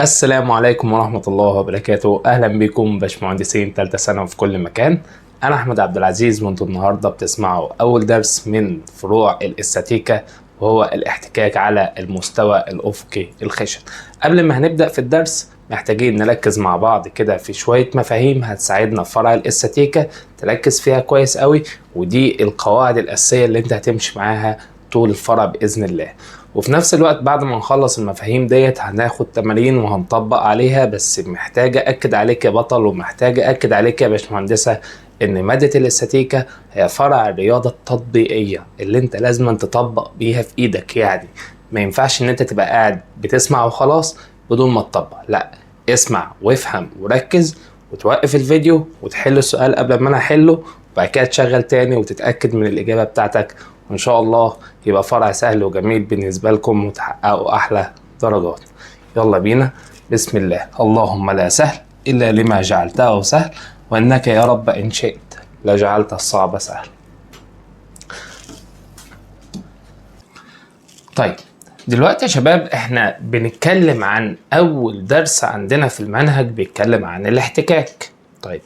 السلام عليكم ورحمة الله وبركاته. أهلا بكم باشمهندسين تالتة ثانوي في كل مكان. أنا أحمد عبد العزيز وأنتم النهاردة بتسمعوا أول درس من فروع الاستاتيكا وهو الاحتكاك على المستوى الأفقي الخشن. قبل ما هنبدأ في الدرس محتاجين نركز مع بعض كده في شوية مفاهيم هتساعدنا في فرع الاستاتيكا تركز فيها كويس قوي، ودي القواعد الأساسية اللي أنت هتمشي معاها طول الفرع بإذن الله. وفي نفس الوقت بعد ما نخلص المفاهيم ديت هناخد تمارين وهنطبق عليها، بس محتاجة أكد عليك يا بطل ومحتاجة أكد عليك يا باشمهندسة إن مادة الاستاتيكا هي فرع الرياضة التطبيقية اللي أنت لازم تطبق بيها في إيدك. يعني ما ينفعش إن أنت تبقى قاعد بتسمع وخلاص بدون ما تطبق، لا، اسمع وافهم وركز وتوقف الفيديو وتحل السؤال قبل ما أنا أحله، وبعد كده تشغل تاني وتتأكد من الإجابة بتاعتك، وإن شاء الله يبقى فرع سهل وجميل بالنسبة لكم وتحققوا أحلى درجات. يلا بينا. بسم الله. اللهم لا سهل إلا لما جعلته سهل، وإنك يا رب إن شئت لجعلت الصعب سهل. طيب دلوقتي يا شباب احنا بنتكلم عن أول درس عندنا في المنهج بيتكلم عن الاحتكاك. طيب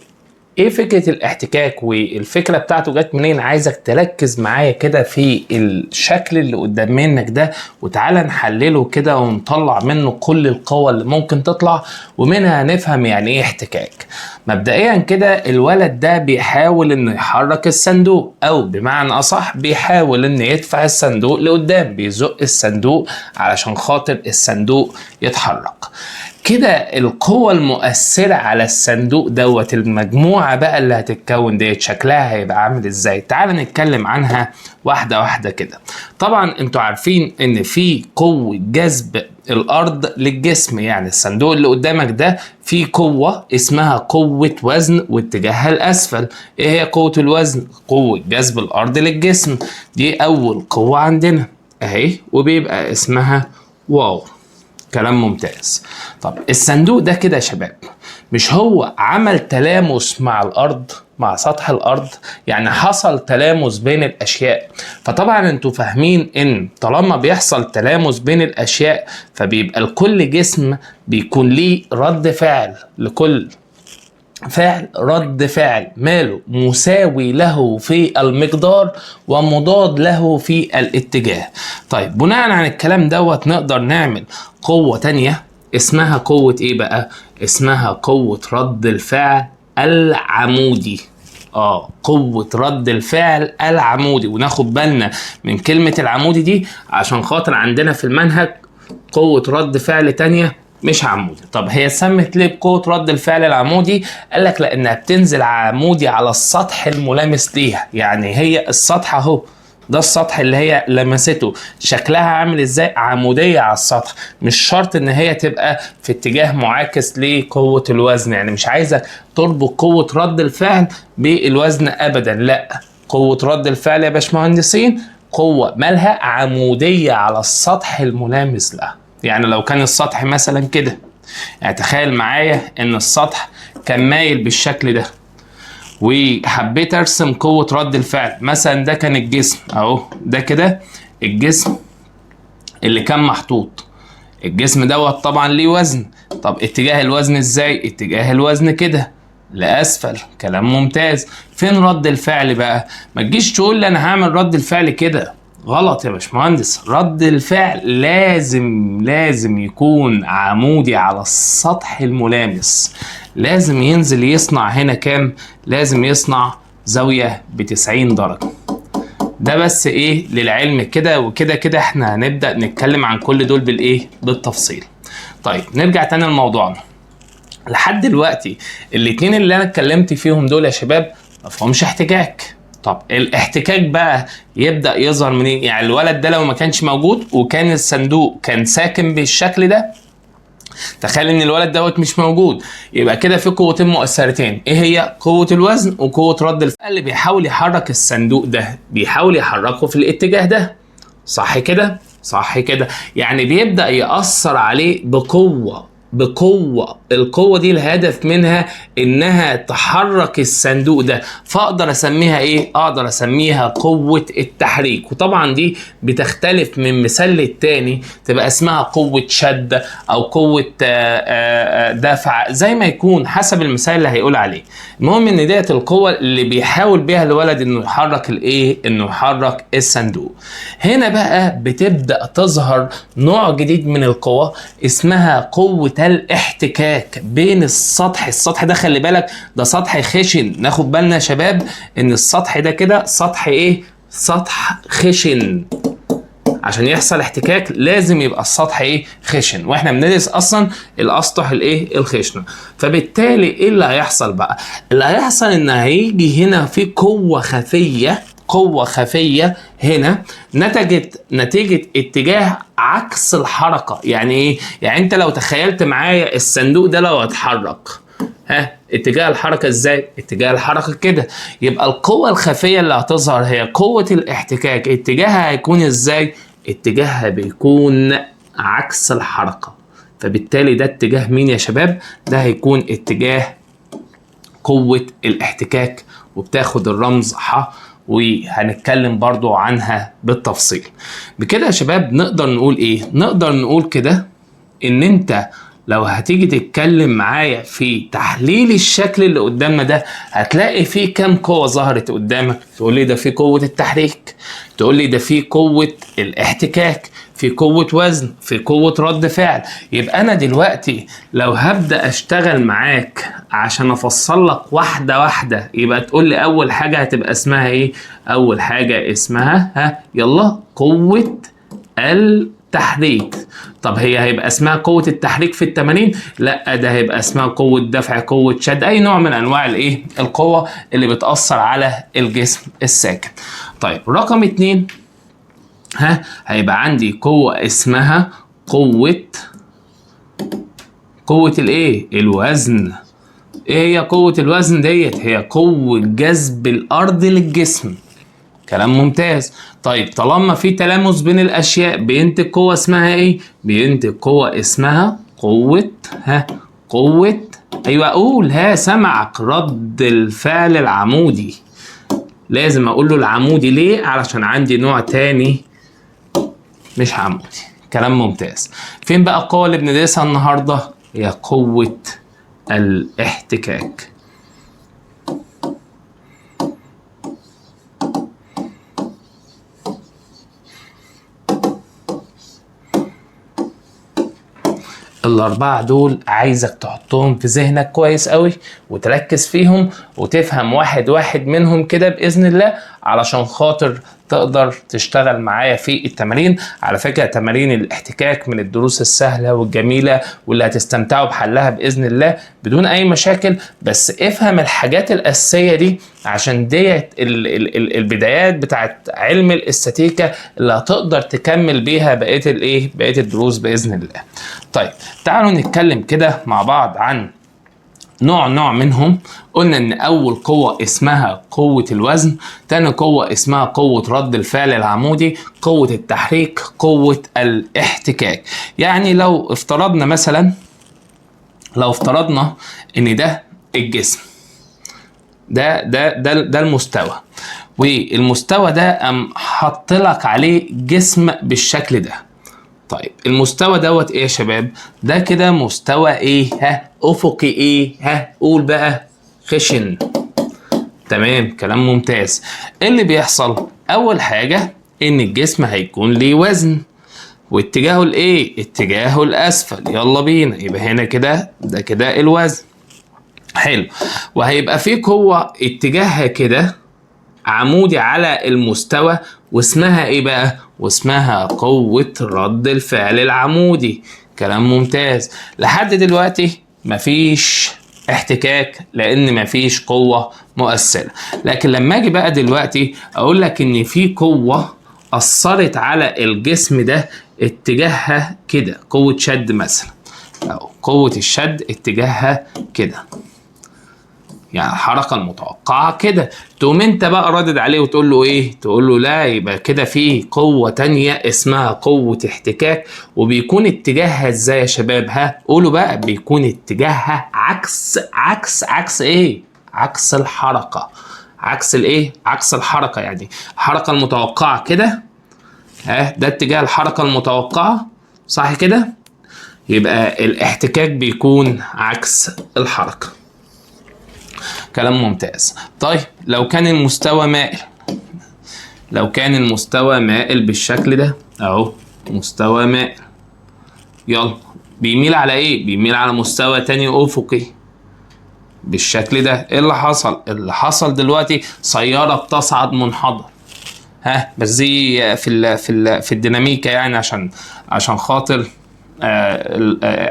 ايه فكرة الاحتكاك والفكرة بتاعته جت منين؟ عايزك تركز معايا كده في الشكل اللي قدام منك ده، وتعالى نحلله كده ونطلع منه كل القوى اللي ممكن تطلع، ومنها نفهم يعني ايه احتكاك. مبدئيا كده الولد ده بيحاول انه يحرك الصندوق، او بمعنى اصح بيحاول انه يدفع الصندوق لقدام، بيزق الصندوق علشان خاطر الصندوق يتحرك. كده القوة المؤثرة على الصندوق دوت، المجموعة بقى اللي هتتكون ديت شكلها هيبقى عامل ازاي؟ تعال نتكلم عنها واحدة واحدة كده. طبعا انتوا عارفين ان في قوة جذب الارض للجسم، يعني الصندوق اللي قدامك ده في قوة اسمها قوة وزن واتجاهها الاسفل. ايه هي قوة الوزن؟ قوة جذب الارض للجسم. دي اول قوة عندنا اهي، وبيبقى اسمها واو. كلام ممتاز. طب الصندوق ده كده يا شباب مش هو عمل تلامس مع الارض، مع سطح الارض؟ يعني حصل تلامس بين الاشياء. فطبعا انتوا فاهمين ان طالما بيحصل تلامس بين الاشياء فبيبقى لكل جسم بيكون ليه رد فعل، لكل فعل رد فعل ماله مساوي له في المقدار ومضاد له في الاتجاه. طيب بناء على الكلام دوت نقدر نعمل قوة تانية اسمها قوة ايه بقى؟ اسمها قوة رد الفعل العمودي. قوة رد الفعل العمودي. وناخد بالنا من كلمة العمودي دي عشان خاطر عندنا في المنهج قوة رد فعل تانية مش عمودي. طب هي سمت ليه بقوة رد الفعل العمودي؟ قال لك لأنها بتنزل عمودي على السطح الملامس ليها. يعني هي السطح اهو، ده السطح اللي هي لمسته، شكلها عامل ازاي؟ عمودية على السطح. مش شرط ان هي تبقى في اتجاه معاكس لقوة الوزن، يعني مش عايزك تربط قوة رد الفعل بالوزن ابدا، لا، قوة رد الفعل يا باشمهندسين قوة مالها عمودية على السطح الملامس لها. يعني لو كان السطح مثلا كده، يعني تخيل معايا ان السطح كان مايل بالشكل ده وحبيت ارسم قوة رد الفعل، مثلا ده كان الجسم اهو، ده كده الجسم اللي كان محطوط. الجسم دوت طبعا ليه وزن. طب اتجاه الوزن ازاي؟ اتجاه الوزن كده لاسفل. كلام ممتاز. فين رد الفعل بقى؟ ما تجيش تقول لي انا هعمل رد الفعل كده، غلط يا باشمهندس. رد الفعل لازم يكون عمودي على السطح الملامس. لازم ينزل يصنع هنا كام؟ لازم يصنع زاوية ب90 درجة. ده بس ايه للعلم كده، وكده كده احنا هنبدأ نتكلم عن كل دول بالايه؟ بالتفصيل. طيب نرجع تاني لموضوعنا. لحد دلوقتي الاتنين اللي انا اتكلمت فيهم دول يا شباب مفهومش احتكاك. طب الاحتكاك بقى يبدأ يظهر منين؟ يعني الولد ده لو ما كانش موجود وكان الصندوق كان ساكن بالشكل ده، تخيل ان الولد دوت مش موجود، يبقى كده في قوتين مؤثرتين. ايه هي؟ قوة الوزن وقوة رد الفعل. اللي بيحاول يحرك الصندوق ده بيحاول يحركه في الاتجاه ده، صح كده؟ صح كده. يعني بيبدأ يأثر عليه بقوة بقوة، القوة دي الهدف منها انها تحرك الصندوق ده، فاقدر اسميها ايه؟ اقدر اسميها قوة التحريك. وطبعا دي بتختلف من مثال للتاني، تبقى اسمها قوة شد او قوة دفع، زي ما يكون حسب المثال اللي هيقول عليه. المهم ان ديت القوة اللي بيحاول بيها الولد انه يحرك الايه؟ انه يحرك الصندوق. هنا بقى بتبدأ تظهر نوع جديد من القوة اسمها قوة الاحتكاك بين السطح. السطح ده خلي بالك ده سطح خشن، ناخد بالنا يا شباب ان السطح ده كده سطح ايه؟ سطح خشن. عشان يحصل احتكاك لازم يبقى السطح ايه؟ خشن، واحنا بندرس اصلا الاسطح الايه؟ الخشنه. فبالتالي ايه اللي هيحصل بقى؟ اللي هيحصل ان هيجي هنا في قوه خفيه، قوة خفية هنا نتيجة اتجاه عكس الحركة. يعني ايه؟ يعني انت لو تخيلت معايا الصندوق ده لو اتحرك، اتجاه الحركة ازاي؟ اتجاه الحركة كده. يبقى القوة الخفية اللي هتظهر هي قوة الاحتكاك، اتجاهها هيكون ازاي؟ اتجاهها بيكون عكس الحركة. فبالتالي ده اتجاه مين يا شباب؟ ده هيكون اتجاه قوة الاحتكاك، وبتاخد الرمز ح، وهنتكلم برضو عنها بالتفصيل. بكده يا شباب نقدر نقول ايه؟ نقدر نقول كده ان انت لو هتيجي تتكلم معايا في تحليل الشكل اللي قدامنا ده، هتلاقي فيه كام قوة ظهرت قدامك. تقول لي ده فيه قوة التحريك، تقول لي ده فيه قوة الاحتكاك، في قوة وزن، في قوة رد فعل. يبقى أنا دلوقتي لو هبدأ أشتغل معاك عشان أفصل لك واحدة واحدة، يبقى تقول لي أول حاجة هتبقى اسمها إيه؟ أول حاجة اسمها يلا قوة التحريك. طب هي هيبقى اسمها قوة التحريك في التمارين؟ لا، ده هيبقى اسمها قوة دفع، قوة شد، أي نوع من أنواع الإيه؟ القوة اللي بتأثر على الجسم الساكن. طيب رقم 2 هيبقى عندي قوة اسمها قوة الايه؟ الوزن. ايه هي قوة الوزن ديت؟ هي قوة جذب الارض للجسم. كلام ممتاز. طيب طالما في تلامس بين الاشياء بينتج قوة اسمها ايه؟ بينتج قوة اسمها قوة قوة ايوه اقول سمعك، رد الفعل العمودي. لازم اقول له العمودي ليه؟ علشان عندي نوع تاني مش عمودي. كلام ممتاز. فين بقى القوة اللي بندرسها النهاردة؟ هي قوة الاحتكاك. الأربعة دول عايزك تحطهم في ذهنك كويس قوي، وتركز فيهم، وتفهم واحد واحد منهم كده بإذن الله، علشان خاطر تقدر تشتغل معايا في التمارين. على فكرة تمارين الاحتكاك من الدروس السهلة والجميلة واللي هتستمتعوا بحلها بإذن الله بدون أي مشاكل. بس افهم الحاجات الأساسية دي، عشان ديت البدايات بتاعت علم الاستاتيكا اللي هتقدر تكمل بيها بقية الدروس بإذن الله. طيب تعالوا نتكلم كده مع بعض عن نوع منهم. قلنا ان اول قوة اسمها قوة الوزن، تاني قوة اسمها قوة رد الفعل العمودي، قوة التحريك، قوة الاحتكاك. يعني لو افترضنا مثلا، ان ده الجسم، ده المستوى، والمستوى ده حط لك عليه جسم بالشكل ده. طيب المستوى دوت ايه يا شباب؟ ده كده مستوى ايه؟ افقي ايه؟ قول بقى. خشن. تمام، كلام ممتاز. ايه اللي بيحصل؟ اول حاجة ان الجسم هيكون ليه وزن، واتجاهه الايه؟ اتجاهه الاسفل. يلا بينا، يبقى هنا كده ده كده الوزن. حلو. وهيبقى فيه قوة اتجاهها كده عمودي على المستوى، واسمها ايه بقى؟ واسمها قوة رد الفعل العمودي. كلام ممتاز. لحد دلوقتي مفيش احتكاك لان مفيش قوة مؤثرة. لكن لما اجي بقى دلوقتي اقول لك ان في قوة اثرت على الجسم ده اتجاهها كده، قوة شد مثلا، او قوة الشد اتجاهها كده. يعني الحركة المتوقعة كده. تقوم انت بقى ردد عليه وتقول له ايه؟ تقول له لا، يبقى كده في قوة تانية اسمها قوة احتكاك، وبيكون اتجاهها ازاي يا شباب؟ ها قولوا بقى. بيكون اتجاهها عكس ايه؟ عكس الحركة. عكس الايه؟ عكس الحركة. يعني الحركة المتوقعة كده، ها ده اتجاه الحركة المتوقعة، صح كده؟ يبقى الاحتكاك بيكون عكس الحركة. كلام ممتاز. طيب لو كان المستوى مائل، لو كان المستوى مائل بالشكل ده اهو، مستوى مائل، يلا بيميل على ايه؟ بيميل على مستوى تاني افقي بالشكل ده. ايه اللي حصل؟ اللي حصل دلوقتي سيارة بتصعد منحدر. ها بس دي في الديناميكا، يعني عشان خاطر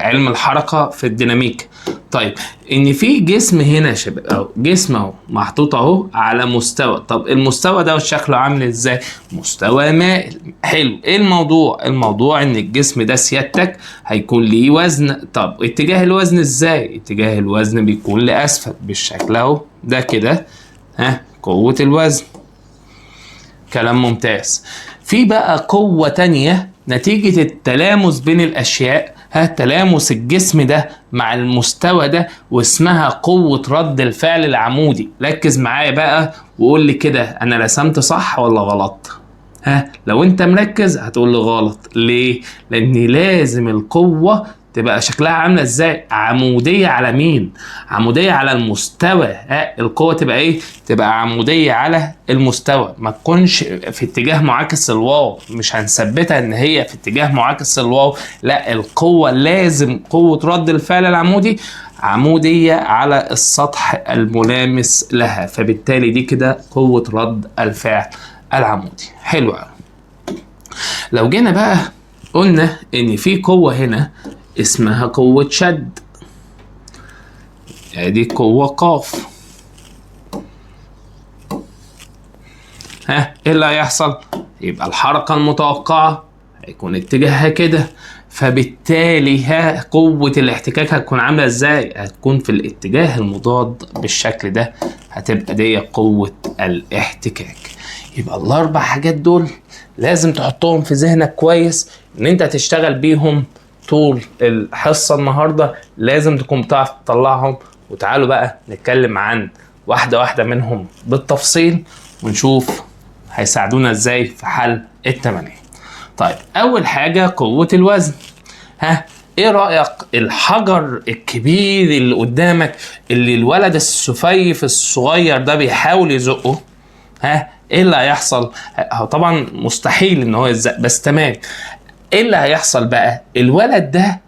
علم الحركة في الديناميك. طيب ان في جسم هنا يا شباب اهو، جسم اهو محطوط اهو على مستوى. طب المستوى ده شكله عامل ازاي؟ مستوى مائل. حلو. ايه الموضوع؟ الموضوع ان الجسم ده سيادتك هيكون ليه وزن. طب اتجاه الوزن ازاي؟ اتجاه الوزن بيكون لاسفل بالشكل اهو ده كده. ها قوة الوزن. كلام ممتاز. في بقى قوة تانية نتيجة التلامس بين الأشياء، تلامس الجسم ده مع المستوى ده، واسمها قوة رد الفعل العمودي. ركز معايا بقى وقول لي كده، أنا رسمت صح ولا غلط؟ لو أنت مركز هتقول لي غلط. ليه؟ لأن لازم القوة تبقى شكلها عامله ازاي؟ عموديه على مين؟ عموديه على المستوى. القوه تبقى ايه؟ تبقى عموديه على المستوى، ما تكونش في اتجاه معاكس الواو. مش هنثبتها ان هي في اتجاه معاكس الواو، لا، القوه لازم قوه رد الفعل العمودي عموديه على السطح الملامس لها، فبالتالي دي كده قوه رد الفعل العمودي. حلو قوي. لو جينا بقى قلنا ان في قوه هنا اسمها قوة شد، ادي قوة قاف. ايه اللي هيحصل؟ يبقى الحركة المتوقعة هيكون اتجاهها كده، فبالتالي قوة الاحتكاك هتكون عاملة ازاي؟ هتكون في الاتجاه المضاد بالشكل ده، هتبقى دي قوة الاحتكاك. يبقى الاربع حاجات دول لازم تحطهم في ذهنك كويس، ان انت هتشتغل بيهم طول الحصة النهاردة. لازم تكون بتعرف تطلعهم. وتعالوا بقى نتكلم عن واحدة واحدة منهم بالتفصيل، ونشوف هيساعدونا ازاي في حل التمارين. طيب اول حاجة قوة الوزن. ايه رأيك الحجر الكبير اللي قدامك اللي الولد السفيف الصغير ده بيحاول يزقه؟ ايه اللي هيحصل؟ هو طبعا مستحيل ان هو يزق، بس تمام. ايه اللي هيحصل بقى؟ الولد ده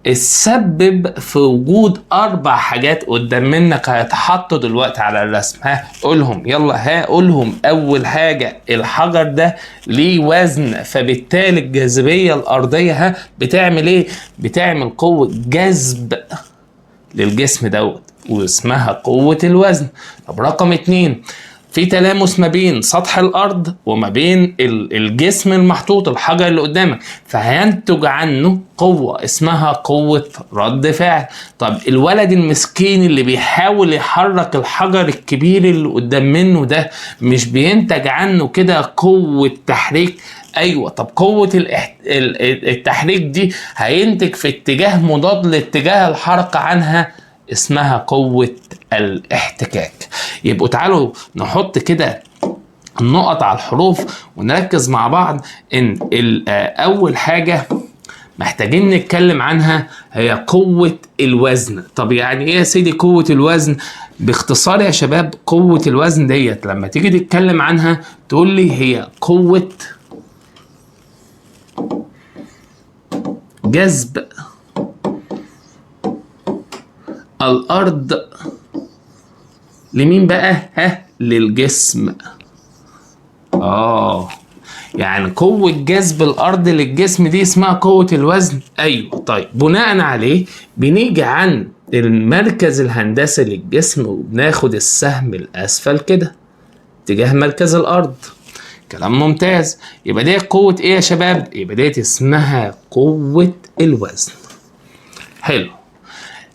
السبب في وجود 4 حاجات قدام منك هيتحطوا دلوقتي على الرسم. قولهم يلا. قولهم. اول حاجة الحجر ده ليه وزن، فبالتالي الجاذبية الارضية بتعمل ايه؟ بتعمل قوة جذب للجسم دوت، واسمها قوة الوزن. طب رقم 2، في تلامس ما بين سطح الارض وما بين الجسم المحطوط الحجر اللي قدامك، فهينتج عنه قوة اسمها قوة رد فعل. طب الولد المسكين اللي بيحاول يحرك الحجر الكبير اللي قدام منه ده، مش بينتج عنه كده قوة تحريك؟ ايوه. طب قوة التحريك دي هينتج في اتجاه مضاد لاتجاه الحركة عنها، اسمها قوة الاحتكاك. يبقوا تعالوا نحط كده النقط على الحروف ونركز مع بعض ان اول حاجة محتاجين نتكلم عنها هي قوة الوزن. طب يعني ايه يا سيدي قوة الوزن؟ باختصار يا شباب، قوة الوزن ديت لما تيجي تتكلم عنها تقول لي هي قوة جذب الارض لمين بقى؟ للجسم. يعني قوة جذب الارض للجسم دي اسمها قوة الوزن. ايوه. طيب بناء عليه بنيجي عن المركز الهندسي للجسم وبناخد السهم الاسفل كده اتجاه مركز الارض. كلام ممتاز. يبقى دي قوة ايه يا شباب؟ يبقى دي اسمها قوة الوزن. حلو.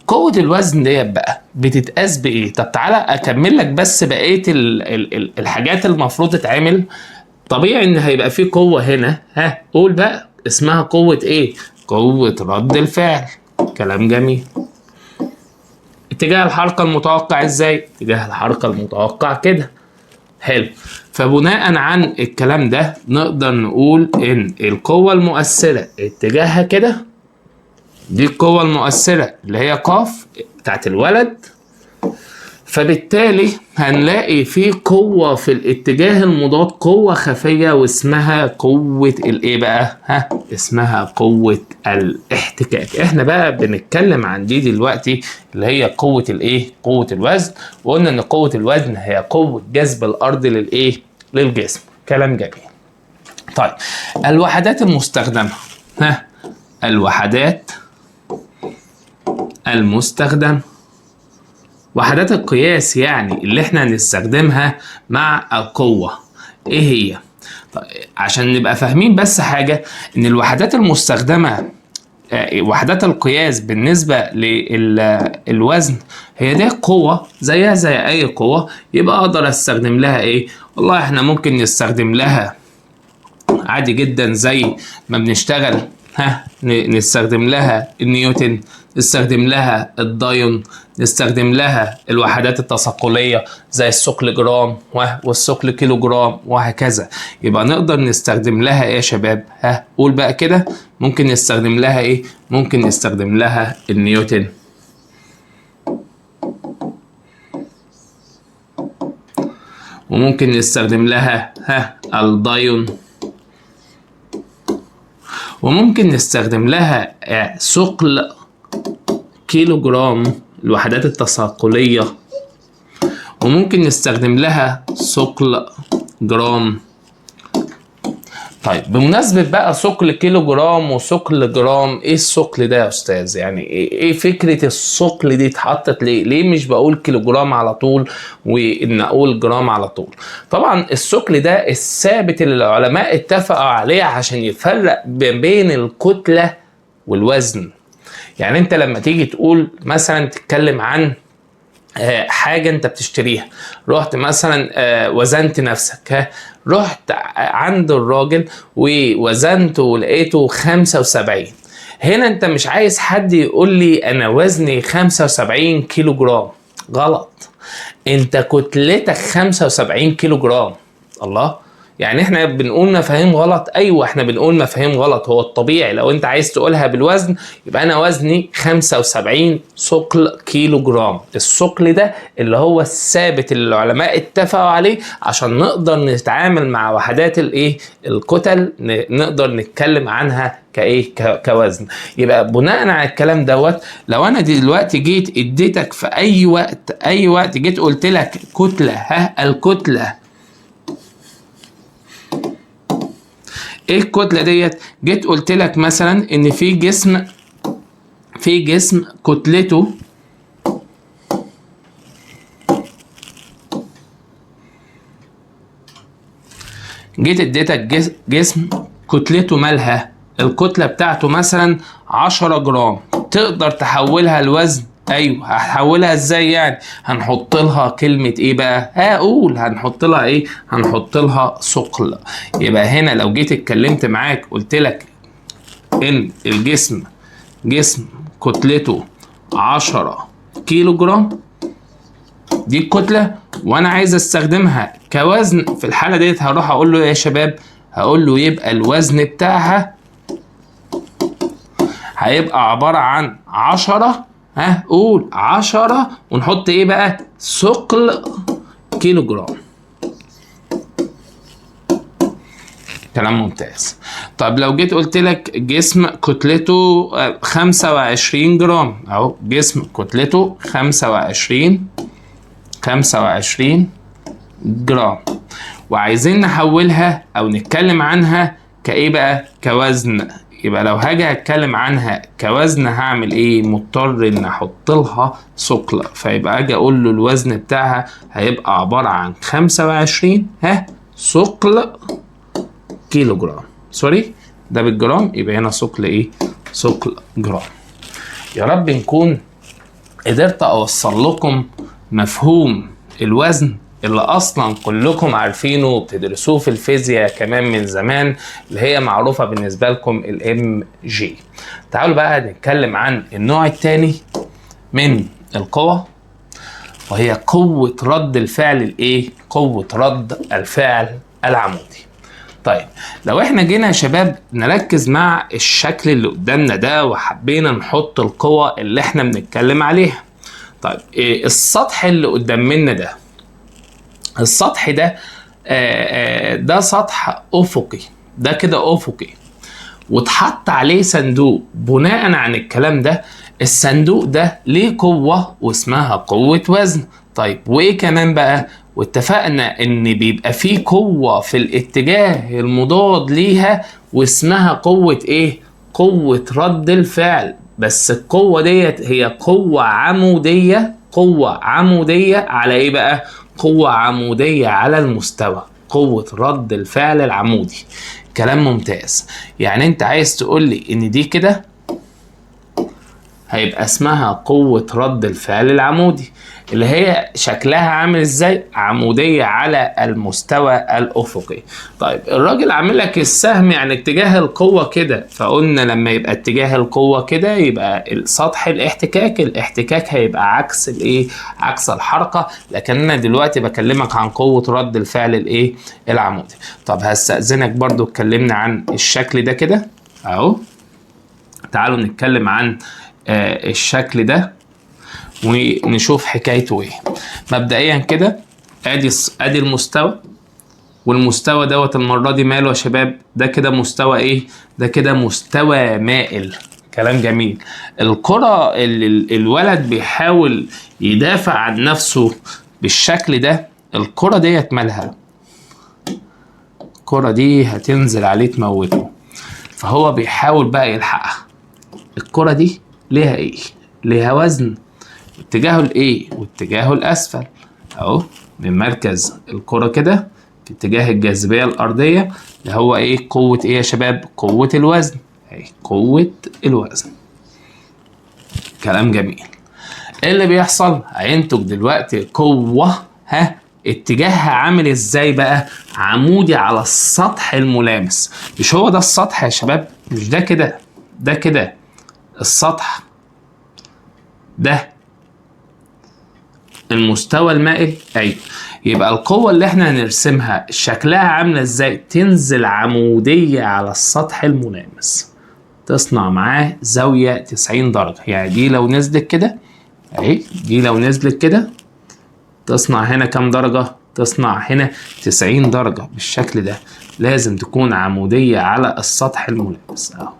قوة الوزن ديت بقى بتتقاس بايه؟ طب تعالى اكمل لك بس بقية الحاجات المفروض تتعمل. طبيعي ان هيبقى في قوة هنا، قول بقى اسمها قوة ايه؟ قوة رد الفعل. كلام جميل. اتجاه الحركة المتوقع ازاي؟ اتجاه الحركة المتوقع كده. حلو. فبناء عن الكلام ده نقدر نقول ان القوة المؤثرة اتجاهها كده، دي القوة المؤثرة اللي هي ق بتاعت الولد. فبالتالي هنلاقي في قوة في الاتجاه المضاد، قوة خفية واسمها قوة الايه بقى؟ اسمها قوة الاحتكاك. احنا بقى بنتكلم عن دي دلوقتي اللي هي قوة الايه؟ قوة الوزن. وقلنا ان قوة الوزن هي قوة جذب الارض للايه؟ للجسم. كلام جميل. طيب الوحدات المستخدمة، الوحدات المستخدمة، وحدات القياس يعني اللي احنا هنستخدمها مع القوة ايه هي؟ طيب عشان نبقى فاهمين بس حاجة، ان الوحدات المستخدمة وحدات القياس بالنسبة للوزن هي دي قوة زيها زي اي قوة، يبقى اقدر استخدم لها ايه؟ والله احنا ممكن نستخدم لها عادي جدا زي ما بنشتغل نستخدم لها النيوتن، نستخدم لها الدايون، نستخدم لها الوحدات التثقلية زي الثقل جرام والثقل كيلو جرام وهكذا. يبقى نقدر نستخدم لها ايه يا شباب؟ قول بقى كده. ممكن نستخدم لها ايه؟ ممكن نستخدم لها النيوتن، وممكن نستخدم لها الدايون، وممكن نستخدم لها ثقل كيلو جرام الوحدات التثقلية، وممكن نستخدم لها ثقل جرام. طيب بمناسبة بقى ثقل كيلو جرام وثقل جرام، ايه الثقل ده يا استاذ؟ يعني ايه فكرة الثقل دي اتحطت ليه؟ ليه مش بقول كيلو جرام على طول وان اقول جرام على طول؟ طبعا الثقل ده الثابت اللي العلماء اتفقوا عليه عشان يفرق بين الكتلة والوزن. يعني انت لما تيجي تقول مثلا تتكلم عن حاجة انت بتشتريها، رحت مثلا وزنت نفسك، رحت عند الراجل ووزنته ولقيته 75. هنا انت مش عايز حد يقول لي انا وزني 75 كيلو جرام، غلط. انت كتلتك 75 كيلو جرام. الله، يعني احنا بنقول مفاهيم غلط؟ ايوه احنا بنقول مفاهيم غلط. هو الطبيعي لو انت عايز تقولها بالوزن يبقى انا وزني 75 ثقل كيلو جرام. الثقل ده اللي هو الثابت اللي العلماء اتفقوا عليه عشان نقدر نتعامل مع وحدات الايه؟ الكتل، نقدر نتكلم عنها كايه؟ كوزن. يبقى بناء على الكلام دوت، لو انا دلوقتي جيت اديتك في اي وقت جيت قلت لك كتله، الكتله ايه الكتله ديت؟ جيت قلت لك مثلا ان في جسم كتلته جيت اديتك جسم كتلته مالها؟ الكتله بتاعته مثلا 10 جرام. تقدر تحولها لوزن؟ ايوه. هحولها ازاي يعني؟ هنحط لها كلمه ايه بقى؟ هقول هنحط لها ايه؟ هنحط لها ثقل. يبقى هنا لو جيت اتكلمت معاك قلت لك ان الجسم كتلته 10 كيلو جرام، دي الكتله، وانا عايز استخدمها كوزن، في الحاله ديت هروح اقول له يا شباب، هقول له يبقى الوزن بتاعها هيبقى عباره عن 10، قول 10 ونحط ايه بقى؟ ثقل كيلو جرام. كلام ممتاز. طب لو جيت قلت لك جسم كتلته 25 جرام، اهو جسم كتلته 25 جرام، وعايزين نحولها او نتكلم عنها كايه بقى؟ كوزن. يبقى لو هاجي اتكلم عنها كوزن هعمل ايه؟ مضطر ان احط لها ثقل. فيبقى اجي اقول له الوزن بتاعها هيبقى عباره عن 25 ثقل كيلو جرام. سوري، ده بالجرام، يبقى هنا ثقل ايه؟ ثقل جرام. يا رب نكون قدرت اوصل لكم مفهوم الوزن اللي اصلا كلكم عارفينه وبتدرسوه في الفيزياء كمان من زمان، اللي هي معروفة بالنسبة لكم الام جي. تعالوا بقى نتكلم عن النوع الثاني من القوة، وهي قوة رد الفعل الايه؟ قوة رد الفعل العمودي. طيب لو احنا جينا يا شباب نركز مع الشكل اللي قدامنا ده وحبينا نحط القوة اللي احنا بنتكلم عليها. طيب السطح اللي قدام منا ده، السطح ده ده سطح افقي، ده كده افقي، واتحط عليه صندوق. بناء عن الكلام ده الصندوق ده ليه قوة واسمها قوة وزن. طيب وايه كمان بقى؟ واتفقنا ان بيبقى فيه قوة في الاتجاه المضاد ليها واسمها قوة ايه؟ قوة رد الفعل. بس القوة ديت هي قوة عمودية. قوة عمودية على ايه بقى؟ قوة عمودية على المستوى، قوة رد الفعل العمودي. كلام ممتاز. يعني انت عايز تقول لي ان دي كده هيبقى اسمها قوة رد الفعل العمودي، اللي هي شكلها عامل ازاي؟ عمودية على المستوى الافقي. طيب الراجل عامل لك السهم يعني اتجاه القوة كده، فقلنا لما يبقى اتجاه القوة كده يبقى سطح الاحتكاك هيبقى عكس الايه؟ عكس الحركة. لكن انا دلوقتي بكلمك عن قوة رد الفعل الايه؟ العمودي. طب هستأذنك برضو اتكلمنا عن الشكل ده كده اهو. تعالوا نتكلم عن الشكل ده ونشوف حكايته ايه. مبدئيا كده ادي المستوى، والمستوى دوت المره دي ماله يا شباب؟ ده كده مستوى ايه؟ ده كده مستوى مائل. كلام جميل. الكرة اللي الولد بيحاول يدافع عن نفسه بالشكل ده، الكرة ديت مالها؟ الكرة دي هتنزل عليه تموته، فهو بيحاول بقى يلحقها. الكرة دي ليها ايه؟ ليها وزن، اتجاهه الايه؟ واتجاهه الاسفل اهو، من مركز الكرة كده في اتجاه الجاذبية الارضية، اللي هو ايه؟ قوة ايه يا شباب؟ قوة الوزن. اهي قوة الوزن. كلام جميل. ايه اللي بيحصل؟ هينتج دلوقتي قوة اتجاهها عامل ازاي بقى؟ عمودي على السطح الملامس. مش هو ده السطح يا شباب؟ مش ده كده؟ ده كده السطح، ده المستوى المائل. ايوه، يبقى القوة اللي احنا هنرسمها شكلها عاملة ازاي؟ تنزل عمودية على السطح الملامس، تصنع معاه زاوية 90 درجة. يعني دي لو نزلت كده اهي، دي لو نزلت كده تصنع هنا كام درجة؟ تصنع هنا 90 درجة بالشكل ده. لازم تكون عمودية على السطح الملامس اهو.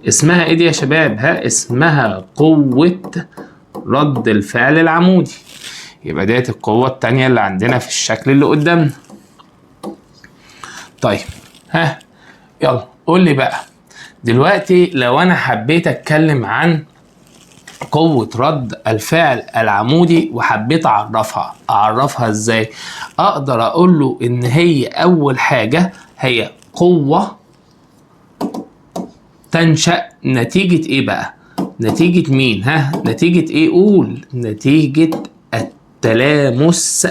اسمها ايه دي يا شباب؟ اسمها قوة رد الفعل العمودي. يبقى ديت القوة التانية اللي عندنا في الشكل اللي قدامنا. طيب يلا قول لي بقى دلوقتي، لو انا حبيت اتكلم عن قوة رد الفعل العمودي وحبيت اعرفها ازاي؟ اقدر اقول له ان هي اول حاجة هي قوة تنشأ نتيجة ايه بقى؟ نتيجة مين؟ نتيجة ايه؟ قول. نتيجة التلامس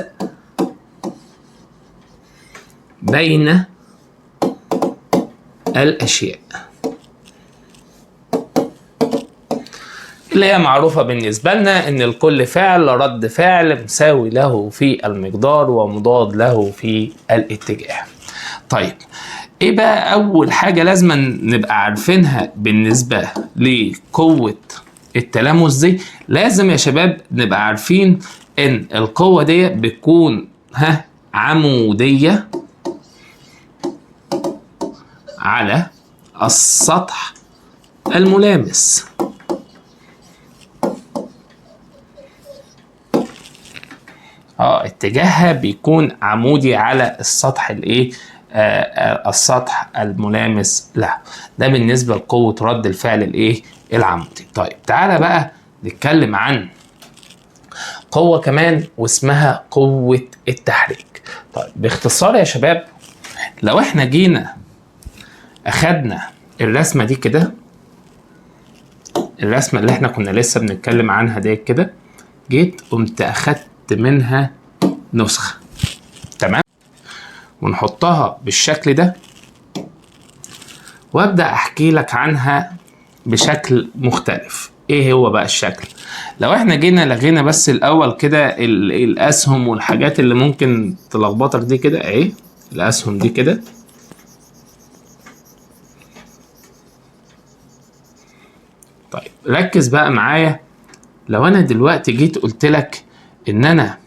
بين الاشياء، اللي هي معروفة بالنسبة لنا ان لكل فعل رد فعل مساوي له في المقدار ومضاد له في الاتجاه. طيب ايه بقى اول حاجة لازم نبقى عارفينها بالنسبة لقوة التلامس دي؟ لازم يا شباب نبقى عارفين ان القوة دي بتكون عمودية على السطح الملامس. اتجاهها بيكون عمودي على السطح الايه؟ السطح الملامس له. ده بالنسبة لقوة رد الفعل الايه؟ العمودي. طيب تعالى بقى نتكلم عن قوة كمان واسمها قوة التحريك. طيب باختصار يا شباب، لو احنا جينا اخدنا الرسمة دي كده الرسمة اللي احنا كنا لسه بنتكلم عنها دي كده، جيت قمت اخدت منها نسخة، تمام، ونحطها بالشكل ده وابدأ احكي لك عنها بشكل مختلف. ايه هو بقى الشكل؟ لو احنا جينا لغينا بس الاول كده الاسهم والحاجات اللي ممكن تلخبطك دي كده، اهي الاسهم دي كده، طيب ركز بقى معايا. لو انا دلوقتي جيت قلت لك ان انا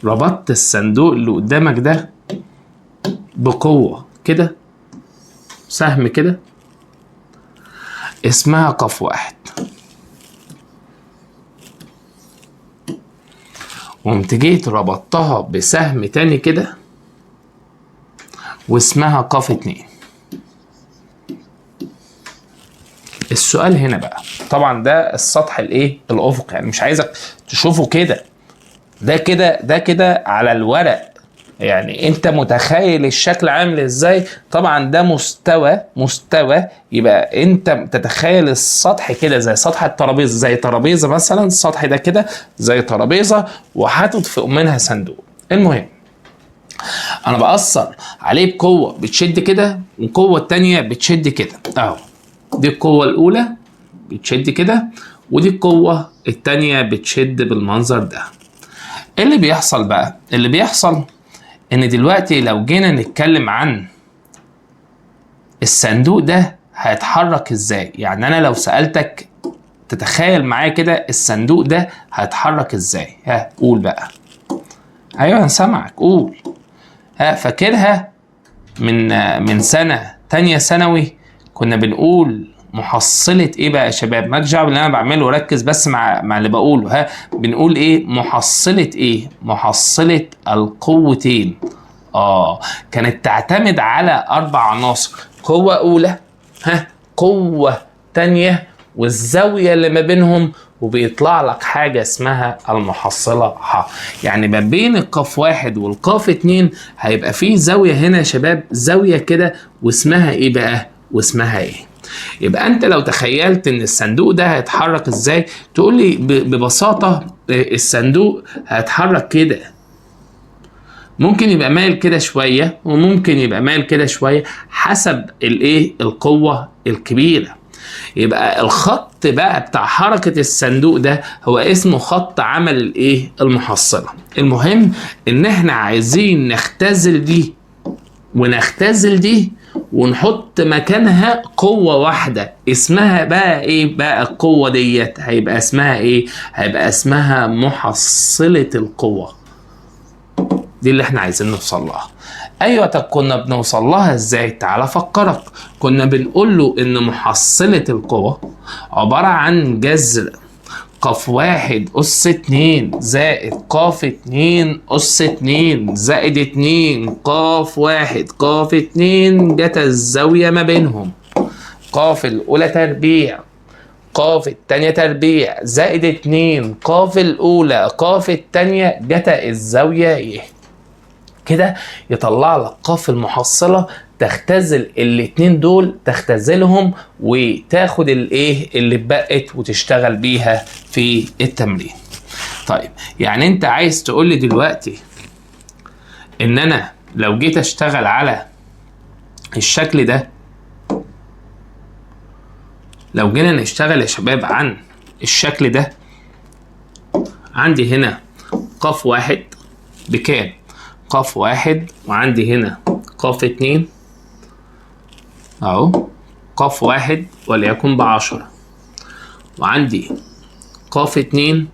ربطت الصندوق اللي قدامك ده بقوة كده، سهم كده، اسمها قاف واحد، وقمت جيت ربطتها بسهم تاني كده واسمها قاف اتنين. السؤال هنا بقى، طبعا ده السطح الايه الافقي، يعني مش عايزك تشوفه كده، ده كده على الورق، يعني انت متخيل الشكل عامل ازاي. طبعا ده مستوى، يبقى انت تتخيل السطح كده زي سطح الترابيزه، زي ترابيزه مثلا، السطح ده كده زي ترابيزه وحاطط فوق منها صندوق. المهم انا بأثر عليه بقوه بتشد كده، والقوه التانيه بتشد كده اهو، دي القوه الاولى بتشد كده، ودي القوه التانيه بتشد بالمنظر ده. ايه اللي بيحصل بقى؟ اللي بيحصل ان دلوقتي لو جينا نتكلم عن الصندوق ده هيتحرك ازاي، يعني انا لو سألتك تتخيل معايا كده الصندوق ده هيتحرك ازاي، ها قول بقى. ايوه انا سامعك، قول. ها فاكرها من سنة تانية ثانوي كنا بنقول محصلة ايه بقى يا شباب؟ مالكش دعوه باللي انا بعمله، ركز بس مع اللي بقوله. ها بنقول ايه؟ محصلة ايه؟ محصلة القوتين. كانت تعتمد على 4 عناصر: قوة أولى، قوة تانية، والزاوية اللي ما بينهم، وبيطلع لك حاجة اسمها المحصلة ح. يعني ما بين القاف واحد والقاف اتنين هيبقى فيه زاوية هنا يا شباب، زاوية كده، واسمها ايه بقى؟ واسمها ايه؟ يبقى انت لو تخيلت ان الصندوق ده هيتحرك ازاي، تقول لي ببساطة الصندوق هيتحرك كده، ممكن يبقى مايل كده شوية وممكن يبقى مايل كده شوية حسب الايه القوة الكبيرة. يبقى الخط بقى بتاع حركة الصندوق ده هو اسمه خط عمل الايه المحصلة. المهم ان احنا عايزين نختزل دي ونختزل دي ونحط مكانها قوة واحدة، اسمها بقى ايه بقى القوة ديت؟ هيبقى اسمها ايه؟ هيبقى اسمها محصلة القوة. دي اللي احنا عايزين نوصل لها. ايوه، طب كنا بنوصل لها ازاي؟ تعال افكرك. كنا بنقول له ان محصلة القوة عبارة عن جذر قاف واحد أس 2 زائد قاف 2 أس 2 زائد 2 قاف واحد قاف 2 جت الزاوية ما بينهم، قاف الأولى تربيع قاف التانية تربيع زائد 2 قاف الأولى قاف التانية جت الزاوية ايه. كده يطلع لك قاف المحصلة، تختزل الاتنين دول، تختزلهم وتاخد الايه اللي اتبقت وتشتغل بيها في التمرين. طيب يعني انت عايز تقول لي دلوقتي ان انا لو جيت اشتغل على الشكل ده، لو جينا نشتغل يا شباب عن الشكل ده، عندي هنا قاف واحد بكام؟ قاف واحد، وعندي هنا قاف 2 اهو، قاف واحد وليكن ب10، وعندي قاف 2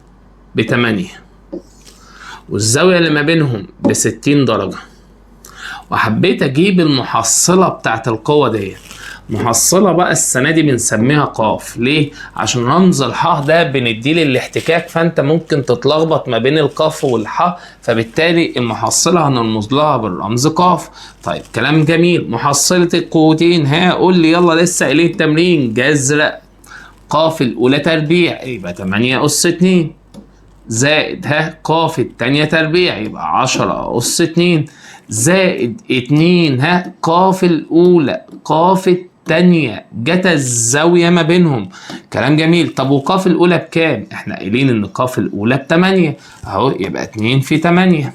ب8، والزاوية اللي ما بينهم ب60 درجة، وحبيت اجيب المحصلة بتاعت القوة دي. محصلة بقى السنة دي بنسميها قاف، ليه؟ عشان رمز الحاء ده بنديه للاحتكاك، فانت ممكن تتلخبط ما بين القاف والحاء، فبالتالي المحصلة هنرمز لها بالرمز قاف. طيب كلام جميل. محصلة القوتين، ها قول لي يلا، لسه إليه التمرين. جذر قاف الأولى تربيع يبقى 8 أس 2 زائد قاف التانية تربيع يبقى 10 أس 2 زائد 2 قاف الأولى قاف التانية جتا الزاوية ما بينهم. كلام جميل. طب وقاف الأولى بكام؟ احنا قايلين إن قاف الأولى ب8 أهو، يبقى 2 في 8.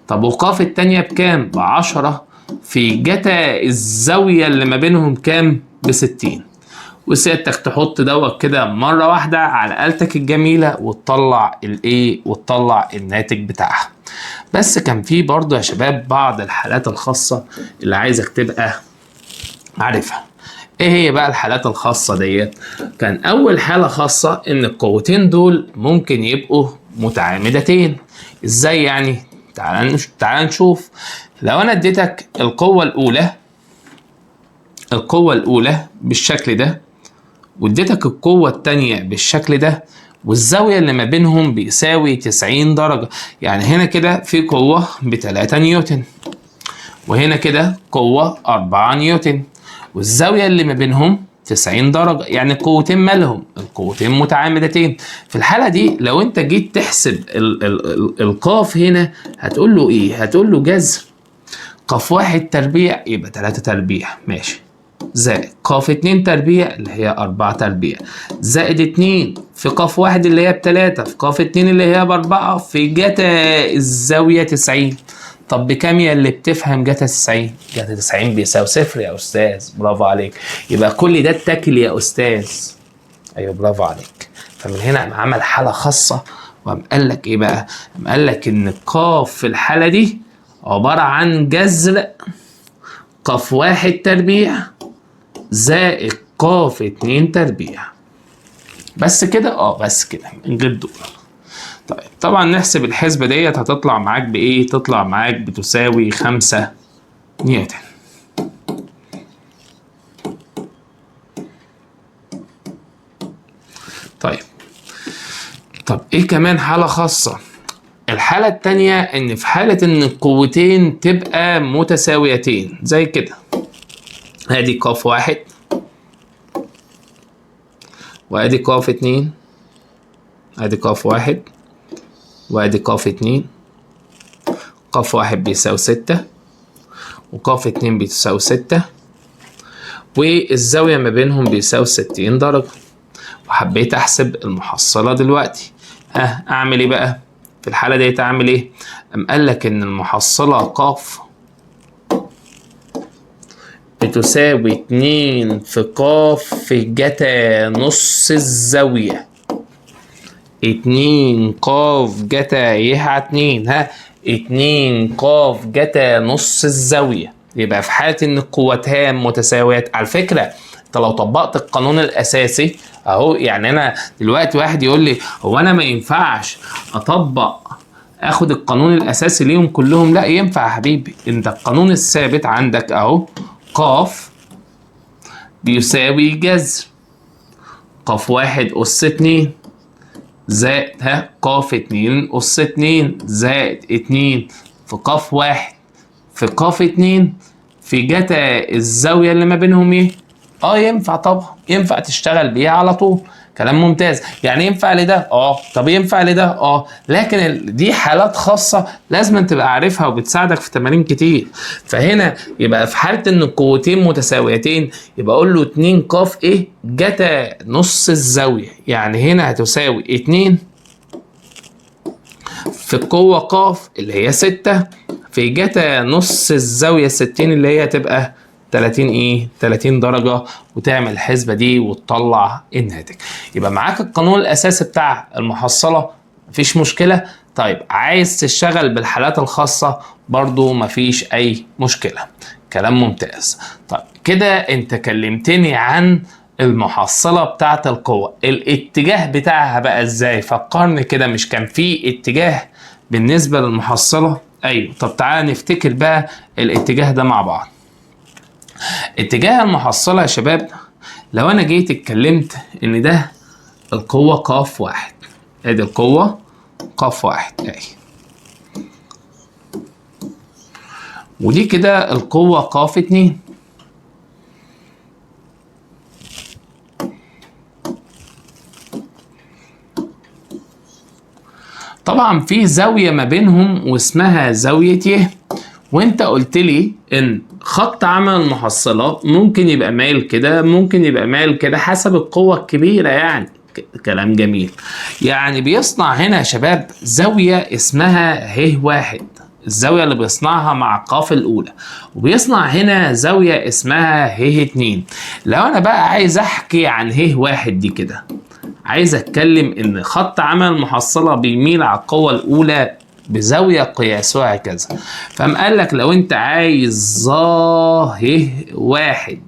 طب وقاف التانية بكام؟ ب10 في جتا الزاوية اللي ما بينهم كام؟ ب60. وسيادتك تحط دوت كده مرة واحدة على آلتك الجميلة وتطلع الايه؟ وتطلع الناتج بتاعها. بس كان في برضه يا شباب بعض الحالات الخاصة اللي عايزك تبقى عارفها. ايه هي بقى الحالات الخاصة ديت؟ كان أول حالة خاصة إن القوتين دول ممكن يبقوا متعامدتين. ازاي يعني؟ تعال نشوف. لو أنا اديتك القوة الأولى بالشكل ده، واديتك القوة التانية بالشكل ده، والزاوية اللي ما بينهم بيساوي 90 درجة. يعني هنا كده في قوة ب3 نيوتن، وهنا كده قوة 4 نيوتن، والزاوية اللي ما بينهم 90 درجة. يعني القوتين مالهم؟ القوتين متعامدتين. في الحالة دي لو انت جيت تحسب القاف هنا هتقول له ايه؟ هتقول له جذر قاف 1 تربيع يبقى 3 تربيع، ماشي، زائد قاف 2 تربيع اللي هي 4 تربيع، زائد 2 في قاف 1 اللي هي ب3 في قاف 2 اللي هي ب4 في جتا الزاوية 90. طب بكام يا اللي بتفهم جتا 90؟ جتا 90 بيساوي 0 يا أستاذ، برافو عليك. يبقى كل ده اتاكل يا أستاذ. أيوه برافو عليك. فمن هنا قام عمل حالة خاصة وقام قال لك إيه بقى؟ قام قال لك إن قاف في الحالة دي عبارة عن جذر قاف 1 تربيع زائد قاف 2 تربيع. بس كده؟ بس كده من غير دول. طيب طبعا نحسب الحسبة ديت هتطلع معاك بإيه؟ تطلع معاك بتساوي 5 نيوتن. طب إيه كمان حالة خاصة؟ الحالة التانية إن في حالة إن القوتين تبقى متساويتين زي كده. ادي قاف 1 وادي قاف 2، ادي قاف 1 وادي قاف 2. قاف 1 بيساوي 6 وقاف 2 بيساوي 6 والزاوية ما بينهم بيساوي 60 درجة. وحبيت احسب المحصلة دلوقتي. اعمل ايه بقى؟ في الحالة ديت اعمل ايه؟ قال لك ان المحصلة قاف بتساوي 2 في قاف في جتا نص الزاوية. 2 قاف جتا على 2 2 قاف جتا نص الزاوية. يبقى في حالة ان القوتان متساويات. على فكرة انت لو طبقت القانون الاساسي اهو، يعني انا دلوقتي واحد يقول لي هو انا ما ينفعش اخد القانون الاساسي ليهم كلهم؟ لا ينفع يا حبيبي. انت القانون الثابت عندك اهو، قاف بيساوي جذر قاف 1 أس 2 زائد قاف 2 أس 2 زائد 2 في قاف 1 في قاف 2 في جتا الزاوية اللي ما بينهم ايه؟ ينفع طبعا، ينفع تشتغل بيها على طول. كلام ممتاز. يعني ينفع لده؟ طب ينفع لده؟ لكن دي حالات خاصة لازم تبقى عارفها وبتساعدك في تمارين كتير. فهنا يبقى في حالة ان القوتين متساويتين يبقى اقول له 2 قاف ايه؟ جتا نص الزاوية. يعني هنا هتساوي 2 في القوة قاف اللي هي 6 في جتا نص الزاوية 60 اللي هي هتبقى 30 درجة. وتعمل الحسبة دي وتطلع الناتج. يبقى معاك القانون الأساسي بتاع المحصلة، مفيش مشكلة. طيب عايز تشتغل بالحالات الخاصة برضو مفيش أي مشكلة. كلام ممتاز. طيب كده أنت كلمتني عن المحصلة بتاعة القوة. الاتجاه بتاعها بقى ازاي؟ فكرني كده، مش كان في اتجاه بالنسبة للمحصلة؟ أيوه. طب تعالى نفتكر بقى الاتجاه ده مع بعض. اتجاه المحصلة يا شباب، لو انا جيت اتكلمت ان ده القوة قاف 1، ادي القوة قاف 1 اهي، ودي كده القوة قاف 2. طبعا في زاوية ما بينهم واسمها زاوية ي، وانت قلت لي ان خط عمل المحصلة ممكن يبقى مايل كده، ممكن يبقى مايل كده، حسب القوة الكبيرة يعني. كلام جميل. يعني بيصنع هنا يا شباب زاوية اسمها ه واحد، الزاوية اللي بيصنعها مع ق الأولى، وبيصنع هنا زاوية اسمها ه اتنين. لو أنا بقى عايز أحكي عن ه واحد دي كده، عايز أتكلم إن خط عمل المحصلة بيميل على القوة الأولى بزاوية قياسها كذا. فقام قال لك لو أنت عايز ه واحد،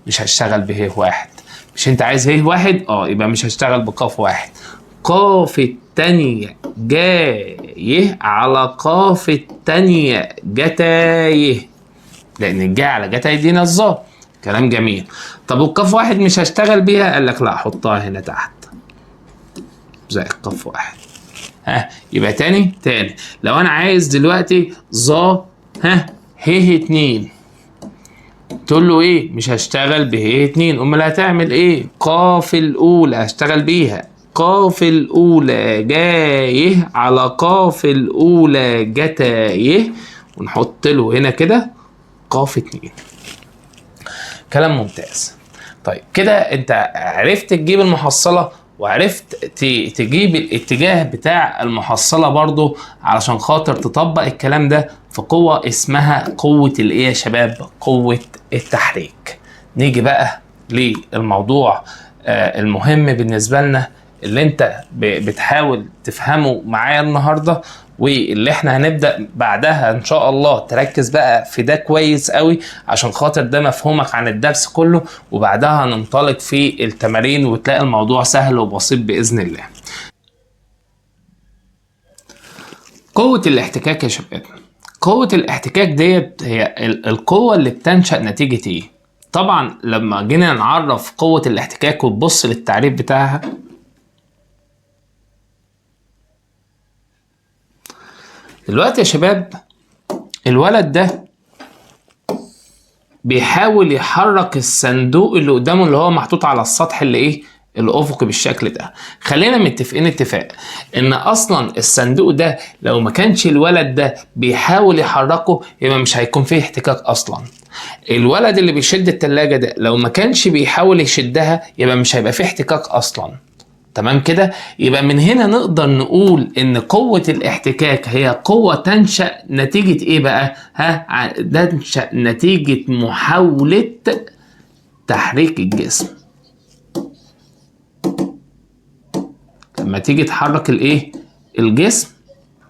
مش هشتغل به واحد. مش انت عايز ه واحد؟ يبقى مش هشتغل بقاف واحد. قاف التانية جايه على قاف التانية جتايه، لان الجاي على جتايه دي نظام. كلام جميل. طب والقاف واحد مش هشتغل بيها؟ قال لك لا، حطها هنا تحت زي قاف واحد. يبقى تاني لو انا عايز دلوقتي ه اتنين، تقول له ايه؟ مش هشتغل به اتنين. امال هتعمل ايه؟ قاف الاولى هشتغل بيها، قاف الاولى جايه على قاف الاولى جتايه، ونحط له هنا كده قاف اتنين. كلام ممتاز. طيب كده انت عرفت تجيب المحصلة، وعرفت تجيب الاتجاه بتاع المحصلة برضو، علشان خاطر تطبق الكلام ده في قوة اسمها قوة الايه يا شباب؟ قوة التحريك. نيجي بقى للموضوع المهم بالنسبة لنا، اللي انت بتحاول تفهمه معايا النهاردة، واللي احنا هنبدأ بعدها ان شاء الله تركز بقى في ده كويس قوي، عشان خاطر ده مفهومك عن الدرس كله، وبعدها هننطلق في التمارين وتلاقي الموضوع سهل وبسيط بإذن الله. قوة الاحتكاك يا شباب، قوة الاحتكاك ديت هي القوة اللي بتنشأ نتيجة ايه؟ طبعا لما جينا نعرف قوة الاحتكاك وتبص للتعريف بتاعها، دلوقتي يا شباب الولد ده بيحاول يحرك الصندوق اللي قدامه اللي هو محطوط على السطح اللي ايه؟ الافقي بالشكل ده. خلينا متفقين اتفاق ان اصلا الصندوق ده لو ما كانش الولد ده بيحاول يحركه يبقى مش هيكون فيه احتكاك اصلا. الولد اللي بيشد التلاجة ده لو ما كانش بيحاول يشدها يبقى مش هيبقى فيه احتكاك اصلا. تمام كده؟ يبقى من هنا نقدر نقول ان قوة الاحتكاك هي قوة تنشأ نتيجة ايه بقى؟ تنشأ نتيجة محاولة تحريك الجسم. لما تيجي تحرك الايه؟ الجسم،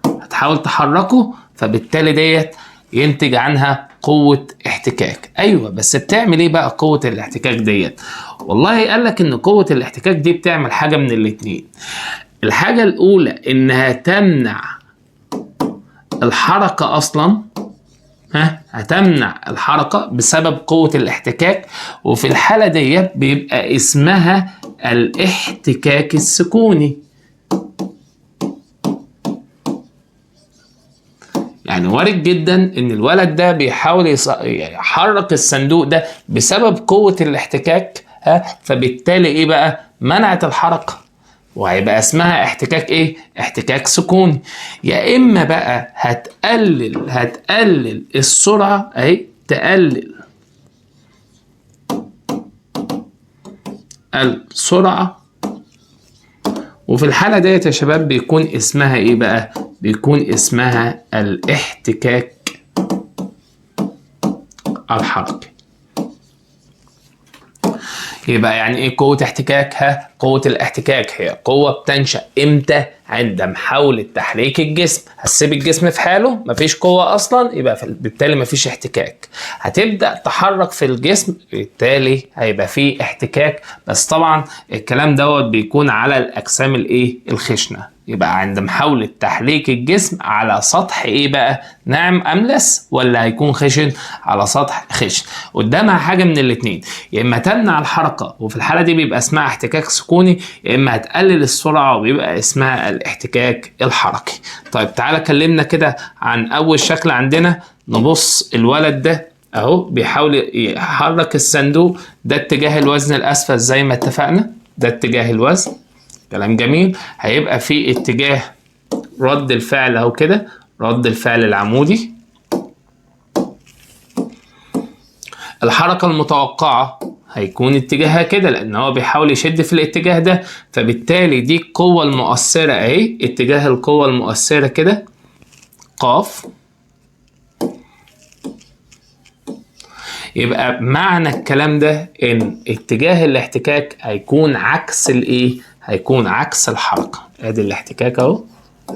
هتحاول تحركه، فبالتالي ديت ينتج عنها قوة احتكاك. ايوه، بس بتعمل ايه بقى قوة الاحتكاك ديت؟ والله قال لك ان قوة الاحتكاك دي بتعمل حاجة من الاتنين. الحاجة الاولى انها تمنع الحركة اصلا، هتمنع الحركة بسبب قوة الاحتكاك، وفي الحالة ديت بيبقى اسمها الاحتكاك السكوني. يعني وارد جدا ان الولد ده بيحاول يحرك الصندوق ده بسبب قوة الاحتكاك، فبالتالي ايه بقى؟ منعت الحركة، وهيبقى اسمها احتكاك ايه؟ احتكاك سكوني. يا اما بقى هتقلل السرعة، اهي تقلل السرعة، وفي الحالة ديت يا شباب بيكون اسمها ايه بقى؟ بيكون اسمها الاحتكاك الحركي. يبقى يعني ايه قوة احتكاك؟ قوة الاحتكاك هي قوة بتنشأ امتى؟ عند محاولة تحريك الجسم. هتسيب الجسم في حاله مفيش قوة اصلا، يبقى بالتالي مفيش احتكاك. هتبدأ تحرك في الجسم، بالتالي هيبقى فيه احتكاك. بس طبعا الكلام دوت بيكون على الاجسام الايه؟ الخشنة. يبقى عند محاولة تحريك الجسم على سطح ايه بقى؟ ناعم املس ولا هيكون خشن؟ على سطح خشن. قدامها حاجة من الاتنين، يا اما تمنع الحركة وفي الحالة دي بيبقى اسمها احتكاك سكوني، يا اما هتقلل السرعة وبيبقى اسمها الاحتكاك الحركي. طيب تعالى كلمنا كده عن اول شكل عندنا. نبص الولد ده اهو بيحاول يحرك الصندوق، ده اتجاه الوزن الاسفل زي ما اتفقنا، ده اتجاه الوزن. كلام جميل. هيبقى في اتجاه رد الفعل اهو كده، رد الفعل العمودي. الحركة المتوقعة هيكون اتجاهها كده لان هو بيحاول يشد في الاتجاه ده، فبالتالي دي القوة المؤثرة اهي، اتجاه القوة المؤثرة كده قاف. يبقى معنى الكلام ده ان اتجاه الاحتكاك هيكون عكس الايه؟ هيكون عكس الحركة. ادي الاحتكاك اهو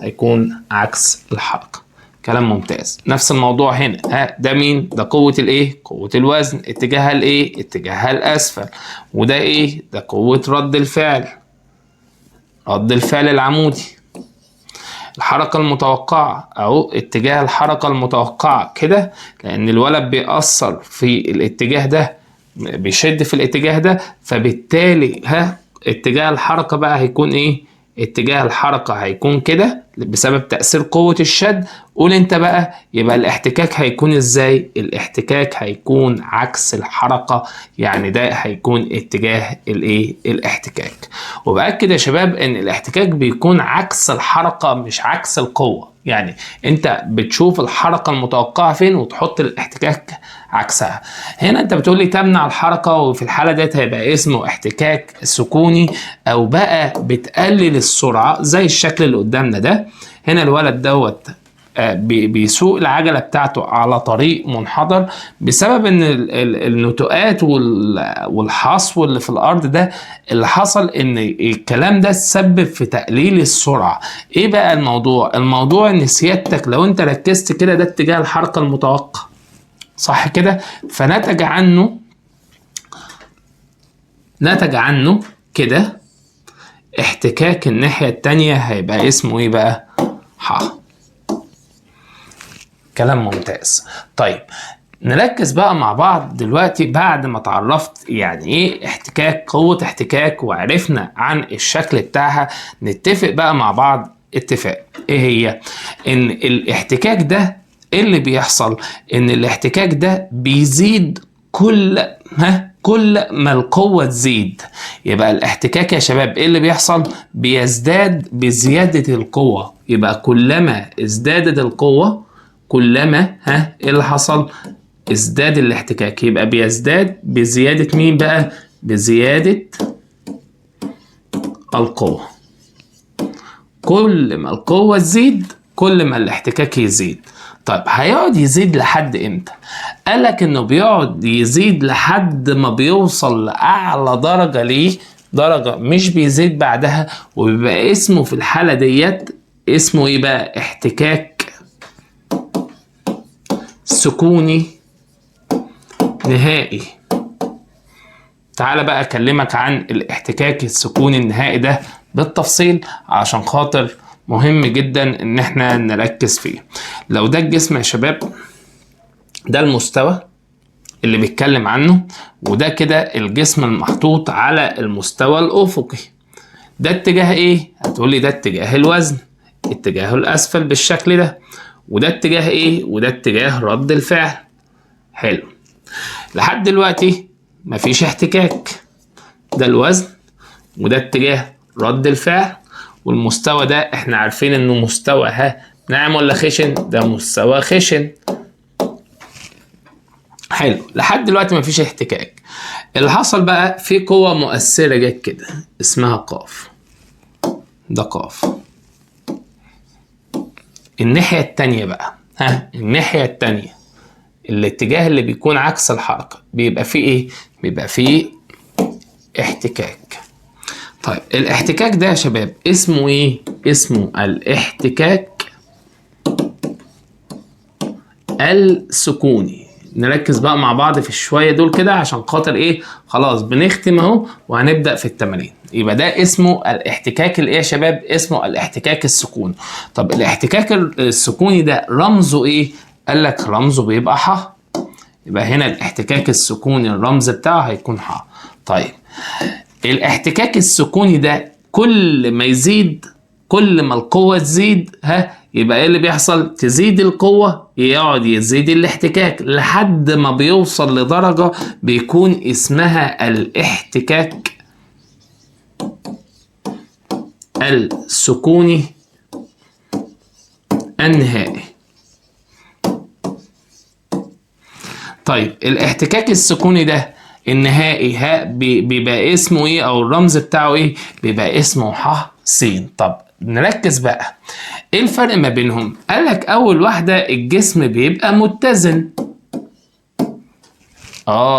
هيكون عكس الحركة. كلام ممتاز. نفس الموضوع هنا، ده مين؟ ده قوة الايه؟ قوة الوزن، اتجاهها الايه؟ اتجاهها الاسفل. وده ايه؟ ده قوة رد الفعل، رد الفعل العمودي. الحركة المتوقعة اهو، اتجاه الحركة المتوقعة كده، لان الولد بيأثر في الاتجاه ده، بيشد في الاتجاه ده، فبالتالي اتجاه الحركة بقى هيكون ايه؟ اتجاه الحركة هيكون كده بسبب تأثير قوة الشد. قول انت بقى، يبقى الاحتكاك هيكون ازاي؟ الاحتكاك هيكون عكس الحركة، يعني ده هيكون اتجاه الايه؟ الاحتكاك. وبأكد يا شباب ان الاحتكاك بيكون عكس الحركة مش عكس القوة. يعني انت بتشوف الحركة المتوقعة فين وتحط الاحتكاك عكسها. هنا انت بتقول لي تمنع الحركة، وفي الحالة ديت هيبقى اسمه احتكاك سكوني، او بقى بتقلل السرعة زي الشكل اللي قدامنا ده. هنا الولد دوت بيسوق العجلة بتاعته على طريق منحدر بسبب ان النتوءات والحصو اللي في الارض ده اللي حصل، ان الكلام ده سبب في تقليل السرعة. ايه بقى الموضوع؟ الموضوع ان سيادتك لو انت ركزت كده، ده اتجاه الحركة المتوقع صح كده، فنتج عنه كده احتكاك الناحية التانية هيبقى اسمه ايه بقى؟ ح. كلام ممتاز. طيب نركز بقى مع بعض دلوقتي بعد ما تعرفت يعني ايه احتكاك، قوة احتكاك، وعرفنا عن الشكل بتاعها. نتفق بقى مع بعض اتفاق. ايه هي؟ ان الاحتكاك ده ايه اللي بيحصل؟ ان الاحتكاك ده بيزيد كل ما القوة تزيد. يبقى الاحتكاك يا شباب ايه اللي بيحصل؟ بيزداد بزيادة القوة. يبقى كلما ازدادت القوة كلما ايه اللي حصل؟ ازداد الاحتكاك. يبقى بيزداد بزيادة مين بقى؟ بزيادة القوة. كل ما القوة تزيد كل ما الاحتكاك يزيد. طيب هيقعد يزيد لحد امتى؟ قالك انه بيقعد يزيد لحد ما بيوصل لأعلى درجة ليه، درجة مش بيزيد بعدها، وبيبقى اسمه في الحالة ديت اسمه ايه بقى؟ احتكاك سكوني نهائي. تعال بقى اكلمك عن الاحتكاك السكوني النهائي ده بالتفصيل، عشان خاطر مهم جدا ان احنا نركز فيه. لو ده الجسم يا شباب، ده المستوى اللي بيتكلم عنه، وده كده الجسم المحطوط على المستوى الافقي. ده اتجاه ايه؟ هتقولي ده اتجاه الوزن، اتجاهه الاسفل بالشكل ده. وده اتجاه ايه؟ وده اتجاه رد الفعل. حلو. لحد دلوقتي مفيش احتكاك. ده الوزن وده اتجاه رد الفعل، والمستوى ده احنا عارفين انه مستوى ناعم ولا خشن؟ ده مستوى خشن. حلو. لحد دلوقتي مفيش احتكاك. اللي حصل بقى في قوة مؤثرة جت كده اسمها قاف. ده قاف. الناحية التانية بقى، الناحية التانية الاتجاه اللي بيكون عكس الحركة بيبقى فيه ايه؟ بيبقى فيه احتكاك. طيب الاحتكاك ده يا شباب اسمه ايه؟ اسمه الاحتكاك السكوني. نركز بقى مع بعض في الشوية دول كده عشان خاطر ايه؟ خلاص بنختم اهو وهنبدأ في التمارين. يبقى ده اسمه الاحتكاك الايه يا شباب؟ اسمه الاحتكاك السكوني. طب الاحتكاك السكوني ده رمزه ايه؟ قال لك رمزه بيبقى ح. يبقى هنا الاحتكاك السكوني الرمز بتاعه هيكون ح. طيب الاحتكاك السكوني ده كل ما يزيد كل ما القوة تزيد يبقى ايه اللي بيحصل؟ تزيد القوة يقعد يزيد الاحتكاك لحد ما بيوصل لدرجة بيكون اسمها الاحتكاك السكوني النهائي. طيب الاحتكاك السكوني ده النهائي بيبقى اسمه ايه، او الرمز بتاعه ايه؟ بيبقى اسمه ح س. طب نركز بقى، ايه الفرق ما بينهم؟ قالك اول واحدة الجسم بيبقى متزن.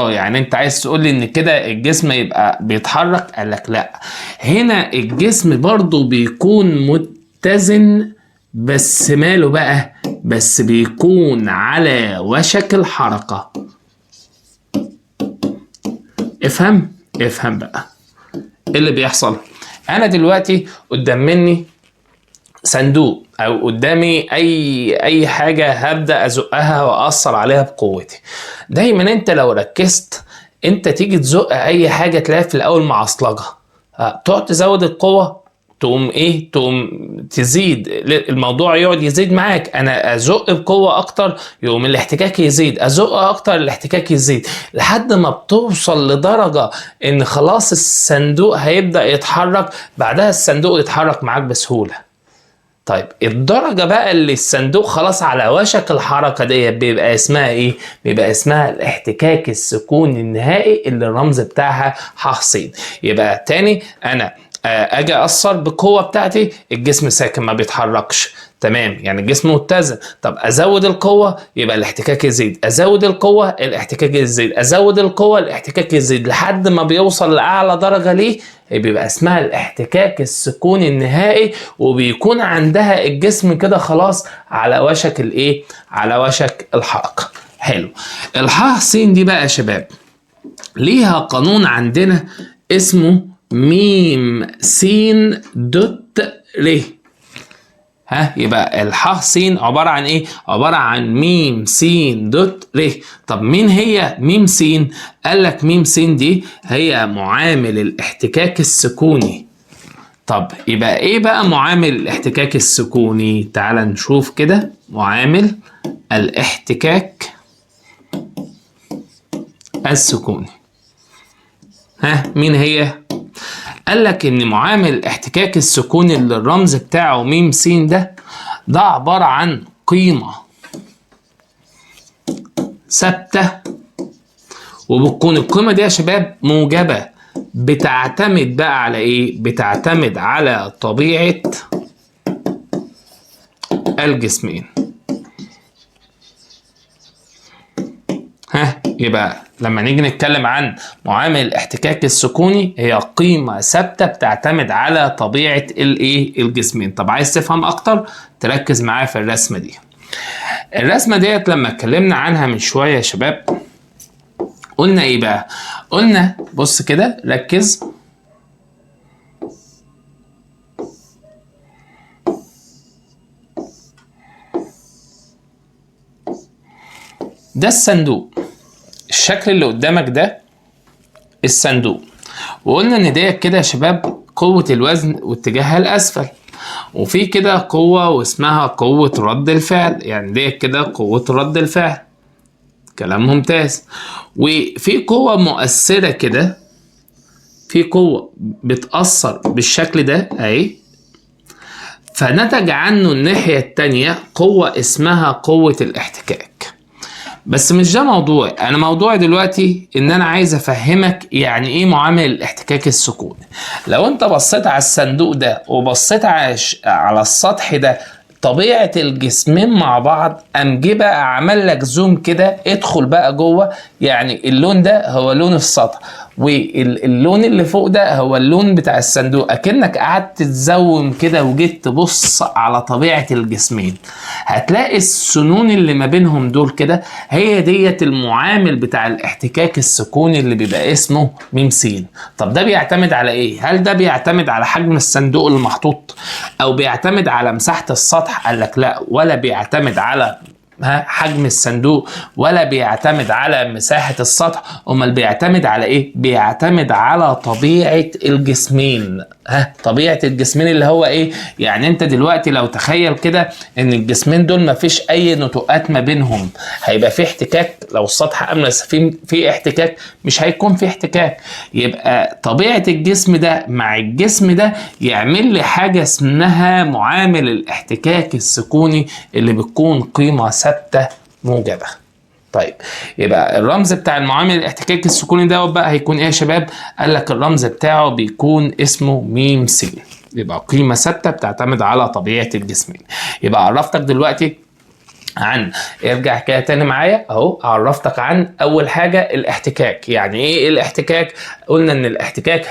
يعني انت عايز تقول لي ان كده الجسم يبقى بيتحرك؟ قالك لا، هنا الجسم برضو بيكون متزن، بس ماله بقى؟ بس بيكون على وشك الحركة. افهم بقى ايه اللي بيحصل. انا دلوقتي قدام مني صندوق، او قدامي اي حاجه هبدا ازقها واثر عليها بقوتي. دايما انت لو ركزت، انت تيجي تزق اي حاجه تلاقي في الاول معصلجه، تقعد تزود القوه، تقوم تزيد الموضوع، يقعد يزيد معاك. انا ازق بقوه اكتر يقوم الاحتكاك يزيد، ازق اكتر الاحتكاك يزيد، لحد ما بتوصل لدرجه ان خلاص الصندوق هيبدا يتحرك، بعدها الصندوق يتحرك معاك بسهوله. طيب الدرجة بقى اللي الصندوق خلاص على وشك الحركة دي بيبقى اسمها ايه؟ بيبقى اسمها الاحتكاك السكوني النهائي اللي الرمز بتاعها ح س. يبقى تاني، انا اجي اثر بالقوة بتاعتي، الجسم ساكن ما بيتحركش، تمام، يعني الجسم متزن. طب ازود القوة يبقى الاحتكاك يزيد، ازود القوة الاحتكاك يزيد، ازود القوة الاحتكاك يزيد، لحد ما بيوصل لاعلى درجة ليه، بيبقى اسمها الاحتكاك السكوني النهائي، وبيكون عندها الجسم كده خلاص على وشك الايه؟ على وشك الحركة. حلو. الح س دي بقى يا شباب ليها قانون عندنا اسمه م س د ر. يبقى الح س عبارة عن ايه؟ عبارة عن م س د ر. طب مين هي م س؟ قال لك م س دي هي معامل الاحتكاك السكوني. طب يبقى ايه بقى معامل الاحتكاك السكوني؟ تعال نشوف كده. معامل الاحتكاك السكوني مين هي؟ قال لك ان معامل الاحتكاك السكوني اللي الرمز بتاعه م س ده عبارة عن قيمة ثابتة، وبتكون القيمة دي يا شباب موجبة. بتعتمد بقى على ايه؟ بتعتمد على طبيعة الجسمين. يبقى لما نيجي نتكلم عن معامل الاحتكاك السكوني، هي قيمة ثابتة بتعتمد على طبيعة الايه؟ الجسمين. طب عايز تفهم اكتر؟ تركز معايا في الرسمة دي. الرسمة ديت لما اتكلمنا عنها من شوية يا شباب قلنا ايه بقى؟ قلنا بص كده، ركز. ده الصندوق، الشكل اللي قدامك ده الصندوق، وقلنا ان ديت كده يا شباب قوة الوزن واتجاهها الاسفل، وفي كده قوة واسمها قوة رد الفعل، يعني ديت كده قوة رد الفعل. كلام ممتاز. وفي قوة مؤثرة كده، في قوة بتأثر بالشكل ده اهي، فنتج عنه الناحية التانية قوة اسمها قوة الاحتكاك. بس مش ده موضوعي، انا موضوعي دلوقتي ان انا عايز افهمك يعني ايه معامل الاحتكاك السكوني. لو انت بصيت على الصندوق ده وبصيت على السطح ده، طبيعة الجسمين مع بعض، قام جه بقى عمل لك زوم كده، ادخل بقى جوه. يعني اللون ده هو لون السطح، واللون اللي فوق ده هو اللون بتاع الصندوق. اكنك قعدت تزوم كده وجيت تبص على طبيعة الجسمين، هتلاقي السنون اللي ما بينهم دول كده هي ديت المعامل بتاع الاحتكاك السكوني اللي بيبقى اسمه م س. طب ده بيعتمد على ايه؟ هل ده بيعتمد على حجم الصندوق المحطوط، او بيعتمد على مساحة السطح؟ قال لك لا، ولا بيعتمد على حجم الصندوق، ولا بيعتمد على مساحة السطح. امال بيعتمد على ايه؟ بيعتمد على طبيعة الجسمين. طبيعة الجسمين اللي هو ايه؟ يعني انت دلوقتي لو تخيل كده ان الجسمين دول مفيش اي نتوءات ما بينهم، هيبقى في احتكاك. لو السطح املس في احتكاك، مش هيكون في احتكاك. يبقى طبيعة الجسم ده مع الجسم ده يعمل لي حاجة اسمها معامل الاحتكاك السكوني، اللي بتكون قيمة ثابتة موجبة. طيب يبقى الرمز بتاع المعامل الاحتكاك السكوني دوت بقى هيكون ايه يا شباب؟ قال لك الرمز بتاعه بيكون اسمه م س، يبقى قيمة ثابتة بتعتمد على طبيعة الجسمين. يبقى عرفتك دلوقتي عن، ارجع كده تاني معايا اهو، عرفتك عن اول حاجه الاحتكاك. يعني ايه الاحتكاك؟ قلنا ان الاحتكاك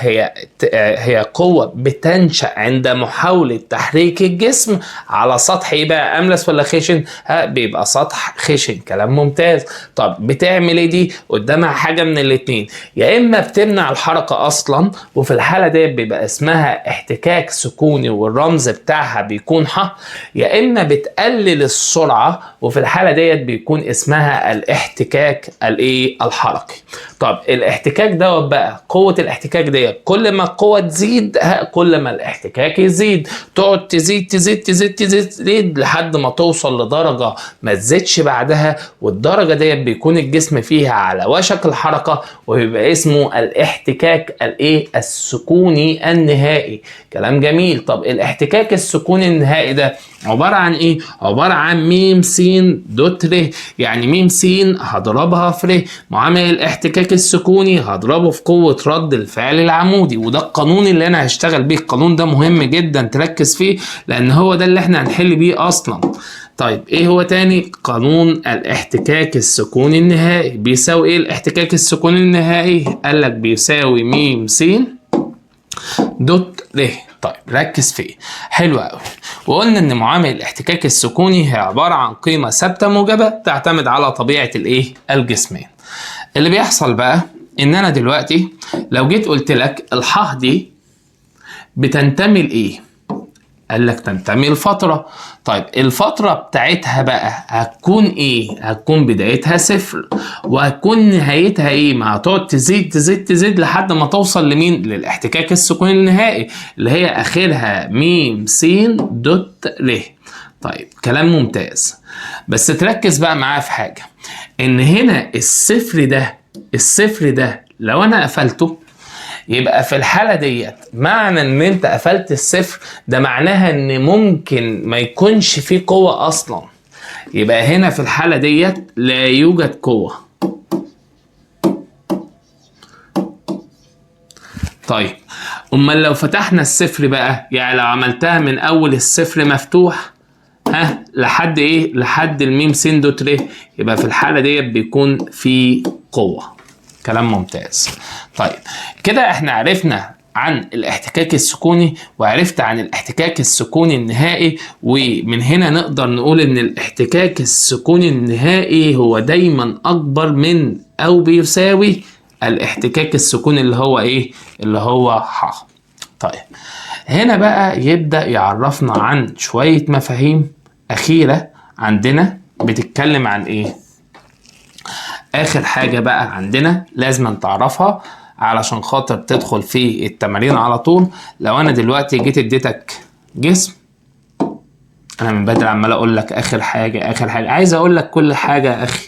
هي قوه بتنشا عند محاوله تحريك الجسم على سطح ايه بقى، املس ولا خشن؟ بيبقى سطح خشن. كلام ممتاز. طب بتعمل ايه دي؟ قدامها حاجه من الاتنين، يا اما بتمنع الحركه اصلا وفي الحاله دي بيبقى اسمها احتكاك سكوني والرمز بتاعها بيكون ح، يا اما بتقلل السرعه وفي الحالة ديت بيكون اسمها الاحتكاك الحركي. طب الاحتكاك دوت بقى، قوة الاحتكاك ديت كل ما القوة تزيد كل ما الاحتكاك يزيد، تقعد تزيد تزيد تزيد تزيد تزيد لحد ما توصل لدرجة ما تزيدش بعدها، والدرجة ديت بيكون الجسم فيها على وشك الحركة وبيبقى اسمه الاحتكاك السكوني النهائي. كلام جميل. طب الاحتكاك السكوني النهائي ده عبارة عن ايه؟ عبارة عن م س دوت ر. يعني م س هضربها في ر، معامل الاحتكاك السكوني هضربه في قوة رد الفعل العمودي، وده القانون اللي انا هشتغل بيه. القانون ده مهم جدا تركز فيه لان هو ده اللي احنا هنحل بيه اصلا. طيب ايه هو تاني؟ قانون الاحتكاك السكوني النهائي بيساوي ايه؟ الاحتكاك السكوني النهائي قال لك بيساوي م س دوت ر. طيب ركز فيه. حلو قوي. وقلنا ان معامل الاحتكاك السكوني هي عباره عن قيمه ثابته موجبه تعتمد على طبيعه الجسمين. اللي بيحصل بقى ان انا دلوقتي لو جيت قلت لك الح دي بتنتمي لايه؟ قال لك تنتمي لفترة. طيب الفترة بتاعتها بقى هتكون ايه؟ هتكون بدايتها صفر وهتكون نهايتها ايه؟ ما هتقعد تزيد تزيد تزيد لحد ما توصل لمين؟ للاحتكاك السكوني النهائي اللي هي اخرها م س دوت ر. طيب كلام ممتاز. بس تركز بقى معايا في حاجة، ان هنا الصفر ده لو انا قفلته يبقى في الحالة ديت معنى ان انت قفلت الصفر ده معناها ان ممكن ما يكونش فيه قوة اصلا. يبقى هنا في الحالة ديت لا يوجد قوة. طيب امال لو فتحنا الصفر بقى، يعني لو عملتها من اول الصفر مفتوح لحد ايه؟ لحد الميم س دوت ر، يبقى في الحالة ديت بيكون في قوة. كلام ممتاز. طيب كده احنا عرفنا عن الاحتكاك السكوني وعرفت عن الاحتكاك السكوني النهائي، ومن هنا نقدر نقول ان الاحتكاك السكوني النهائي هو دايما اكبر من او بيساوي الاحتكاك السكوني اللي هو ايه؟ اللي هو ح. طيب هنا بقى يبدأ يعرفنا عن شوية مفاهيم أخيرة عندنا بتتكلم عن ايه؟ اخر حاجة بقى عندنا لازم تعرفها علشان خاطر تدخل في التمارين على طول. لو انا دلوقتي جيت اديتك جسم، انا من بدري عمال اقول لك اخر حاجة، عايز اقول لك كل حاجة يا اخي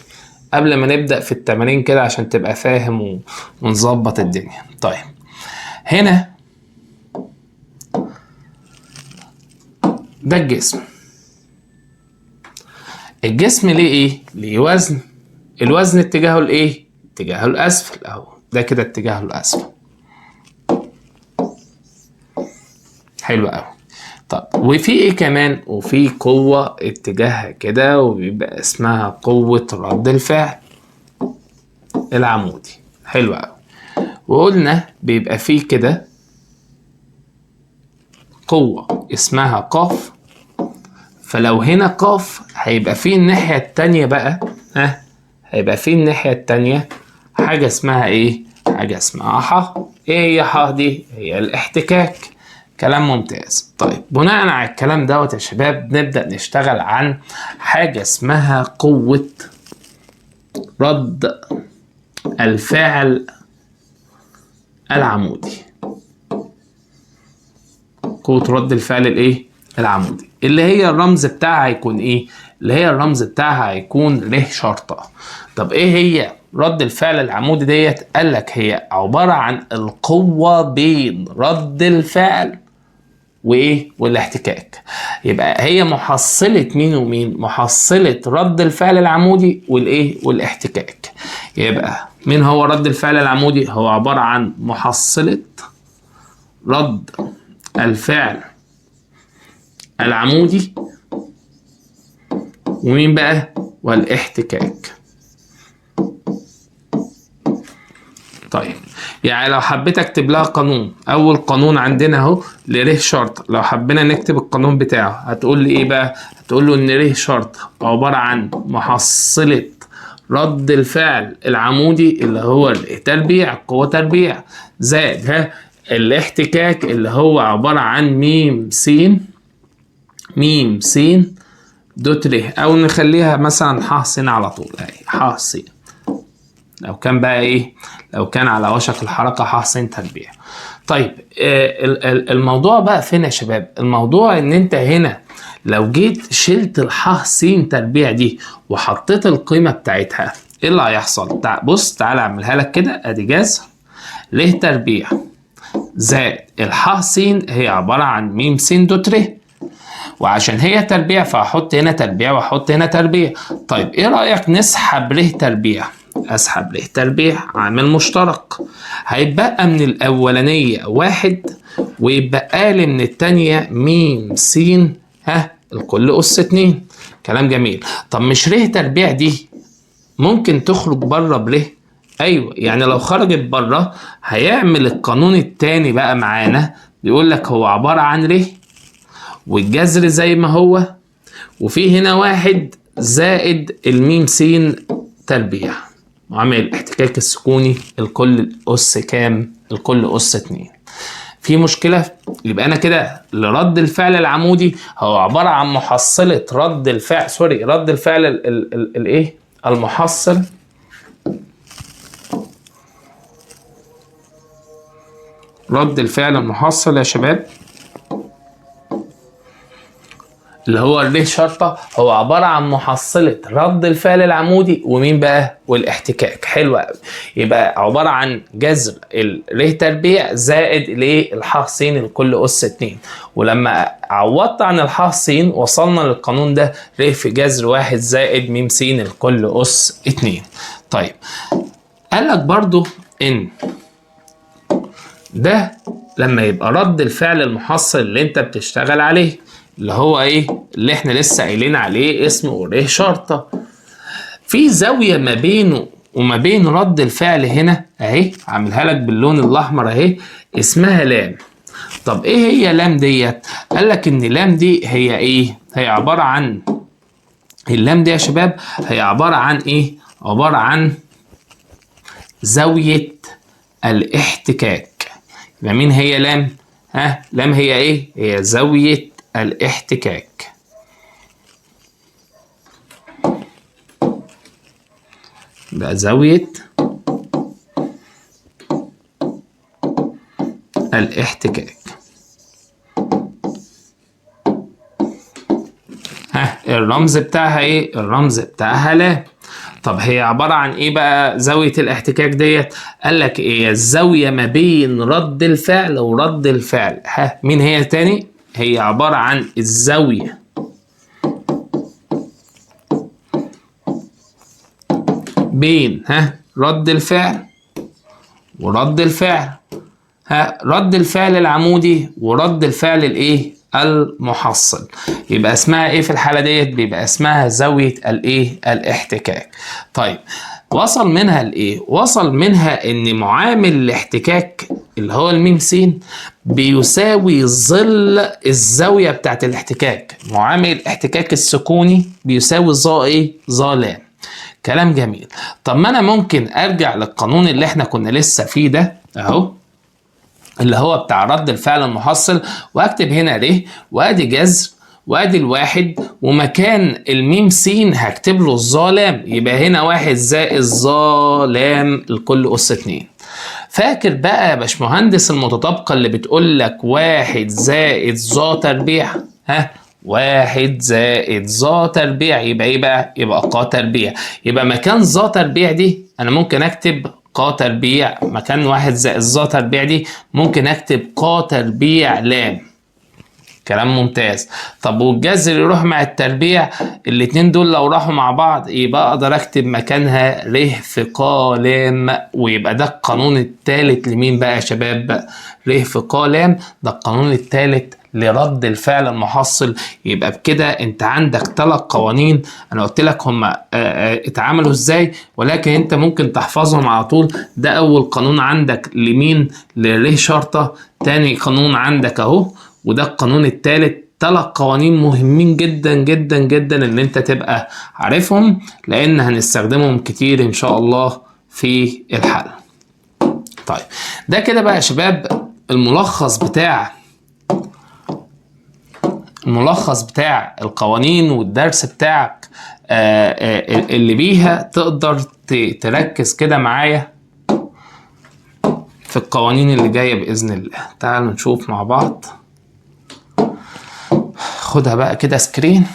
قبل ما نبدأ في التمارين كده عشان تبقى فاهم ونظبط الدنيا. طيب هنا ده الجسم ليه ايه؟ ليه وزن. الوزن اتجاهه لايه؟ اتجاهه الاسفل اهو، ده كده اتجاهه الاسفل. حلو قوي. طب وفي ايه كمان؟ وفي قوة اتجاهها كده وبيبقى اسمها قوة رد الفعل العمودي. حلو قوي. وقلنا بيبقى فيه كده قوة اسمها قاف، فلو هنا قاف هيبقى فيه الناحية التانية بقى هيبقى فيه الناحية التانية حاجة اسمها ايه؟ حاجة اسمها ح. ايه هي ح دي؟ هي الاحتكاك. كلام ممتاز. طيب بناء على الكلام دوت يا شباب نبدأ نشتغل عن حاجة اسمها قوة رد الفعل العمودي. قوة رد الفعل الايه؟ العمودي، اللي هي الرمز بتاعها هيكون ايه؟ اللي هي الرمز بتاعها هيكون ر شرطة. طب ايه هي رد الفعل العمودي ديت؟ قالك هي عبارة عن القوة بين رد الفعل وايه والاحتكاك. يبقى هي محصلة مين ومين؟ محصلة رد الفعل العمودي والايه والاحتكاك. يبقى مين هو رد الفعل العمودي؟ هو عبارة عن محصلة رد الفعل العمودي ومين بقى؟ والاحتكاك. طيب يعني لو حبيت اكتب لها قانون، اول قانون عندنا اهو لره شرط، لو حبينا نكتب القانون بتاعه هتقول لي ايه بقى؟ هتقول له ان ره شرط عباره عن محصله رد الفعل العمودي اللي هو تربيع قوه تربيع زائد الاحتكاك اللي هو عباره عن ميم س دوت ر، او نخليها مثلا ح س على طول اهي ح س، لو كان بقى ايه؟ لو كان على وشك الحركة ح س تربيع. طيب الموضوع بقى فين يا شباب؟ الموضوع ان انت هنا لو جيت شلت الح س تربيع دي وحطيت القيمة بتاعتها ايه اللي هيحصل؟ بص تعالى اعملها لك كده، ادي جذر ر تربيع زائد الح س هي عبارة عن م س دوت ر، وعشان هي تربيع فهحط هنا تربيع واحط هنا تربيع. طيب ايه رأيك نسحب ر تربيع؟ اسحب ر تربيع عامل مشترك، هيتبقى من الاولانية 1 ويتبقى لي من التانية م س الكل أس 2. كلام جميل. طب مش ر تربيع دي ممكن تخرج بره بر؟ ايوه، يعني لو خرجت بره هيعمل القانون التاني بقى معانا، بيقول لك هو عبارة عن ر والجذر زي ما هو، وفي هنا 1 زائد الميم س تربيع وعامل الاحتكاك السكوني الكل أس كام؟ الكل أس 2. في مشكلة؟ يبقى أنا كده لرد الفعل العمودي هو عبارة عن محصلة رد الفعل رد الفعل الإيه؟ المحصل رد الفعل المحصل يا شباب اللي هو الر شرطة، هو عبارة عن محصلة رد الفعل العمودي ومين بقى؟ والاحتكاك. حلو قوي. يبقى عبارة عن جذر الر تربيع زائد الايه؟ الح س الكل أس 2. ولما عوضت عن الح س وصلنا للقانون ده ر في جذر 1 زائد م س الكل أس 2. طيب قال لك برضو ان ده لما يبقى رد الفعل المحصل اللي انت بتشتغل عليه اللي هو ايه؟ اللي احنا لسه قايلين عليه اسمه ر شرطة، في زاوية ما بينه وما بين رد الفعل هنا اهي، عاملها لك باللون الاحمر اهي، اسمها لام. طب ايه هي لام ديت؟ قال لك ان لام دي هي ايه؟ هي عبارة عن اللام دي يا شباب هي عبارة عن ايه؟ عبارة عن زاوية الاحتكاك. يبقى مين هي لام؟ لام هي ايه؟ هي زاوية الاحتكاك. بقى زاوية الاحتكاك. الرمز بتاعها ايه؟ الرمز بتاعها لام. طب هي عبارة عن ايه بقى زاوية الاحتكاك ديت؟ قال لك ايه؟ الزاوية ما بين رد الفعل ورد الفعل. مين هي تاني؟ هي عبارة عن الزاوية بين رد الفعل ورد الفعل، رد الفعل العمودي ورد الفعل الايه؟ المحصل. يبقى اسمها ايه في الحالة ديت؟ بيبقى اسمها زاوية الايه؟ الاحتكاك. طيب وصل منها لايه؟ وصل منها ان معامل الاحتكاك اللي هو الميم س بيساوي ظل الزاوية بتاعت الاحتكاك. معامل الاحتكاك السكوني بيساوي ظا ايه؟ ظا لام. كلام جميل. طب ما انا ممكن ارجع للقانون اللي احنا كنا لسه فيه ده اهو، اللي هو بتاع رد الفعل المحصل، واكتب هنا ر وادي جذر وادي الواحد ومكان الميم س هكتب له الظا لام، يبقى هنا 1 زائد ظا لام الكل أس 2. فاكر بقى يا باشمهندس المتطابقة اللي بتقول لك 1 زائد ظا تربيع؟ 1 زائد ظا تربيع يبقى ايه بقى؟ يبقى ق تربيع. يبقى مكان ظا تربيع دي انا ممكن اكتب ق تربيع، مكان 1 زائد ظا تربيع دي ممكن اكتب ق تربيع لام. كلام ممتاز. طب والجذر يروح مع التربيع، الاتنين دول لو راحوا مع بعض يبقى اقدر اكتب مكانها ر في ق ل، ويبقى ده القانون الثالث لمين بقى يا شباب؟ ر في ق ل، ده القانون الثالث لرد الفعل المحصل. يبقى بكده انت عندك 3 قوانين، انا قلت لك هم اتعملوا ازاي، ولكن انت ممكن تحفظهم على طول. ده اول قانون عندك لمين؟ لر شرطة. تاني قانون عندك اهو، وده القانون الثالث. 3 قوانين مهمين جدا جدا جدا ان انت تبقى عارفهم، لان هنستخدمهم كتير ان شاء الله في الحل. طيب ده كده بقى يا شباب الملخص بتاع القوانين والدرس بتاعك اللي بيها تقدر تركز كده معايا في القوانين اللي جاية بإذن الله. تعالوا نشوف مع بعض. خدها بقى كده سكرين،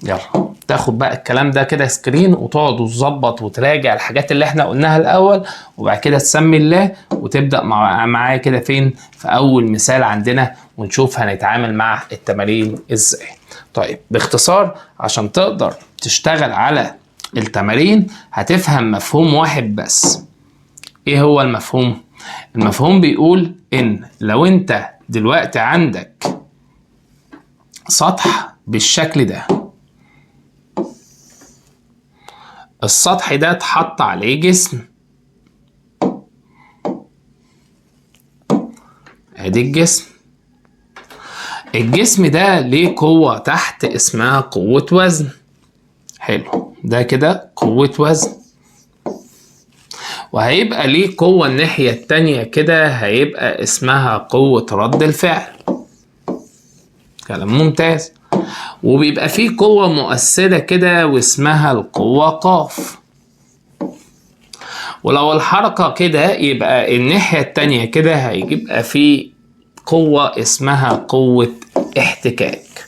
يلا تاخد بقى الكلام ده كده سكرين وتقعد وتظبط وتراجع الحاجات اللي احنا قلناها الاول، وبعد كده تسمي الله وتبدأ معايا كده فين؟ في اول مثال عندنا، ونشوف هنتعامل مع التمارين ازاي. طيب باختصار عشان تقدر تشتغل على التمارين هتفهم مفهوم واحد بس. ايه هو المفهوم؟ المفهوم بيقول ان لو انت دلوقتي عندك سطح بالشكل ده، السطح ده اتحط عليه جسم، ادي الجسم ده ليه قوة تحت اسمها قوة وزن. حلو، ده كده قوة وزن. وهيبقى ليه قوة الناحية التانية كده هيبقى اسمها قوة رد الفعل. كلام ممتاز. وبيبقى فيه قوة مؤثرة كده واسمها القوة قاف. ولو الحركة كده يبقى الناحية التانية كده هيبقى فيه قوة اسمها قوة احتكاك.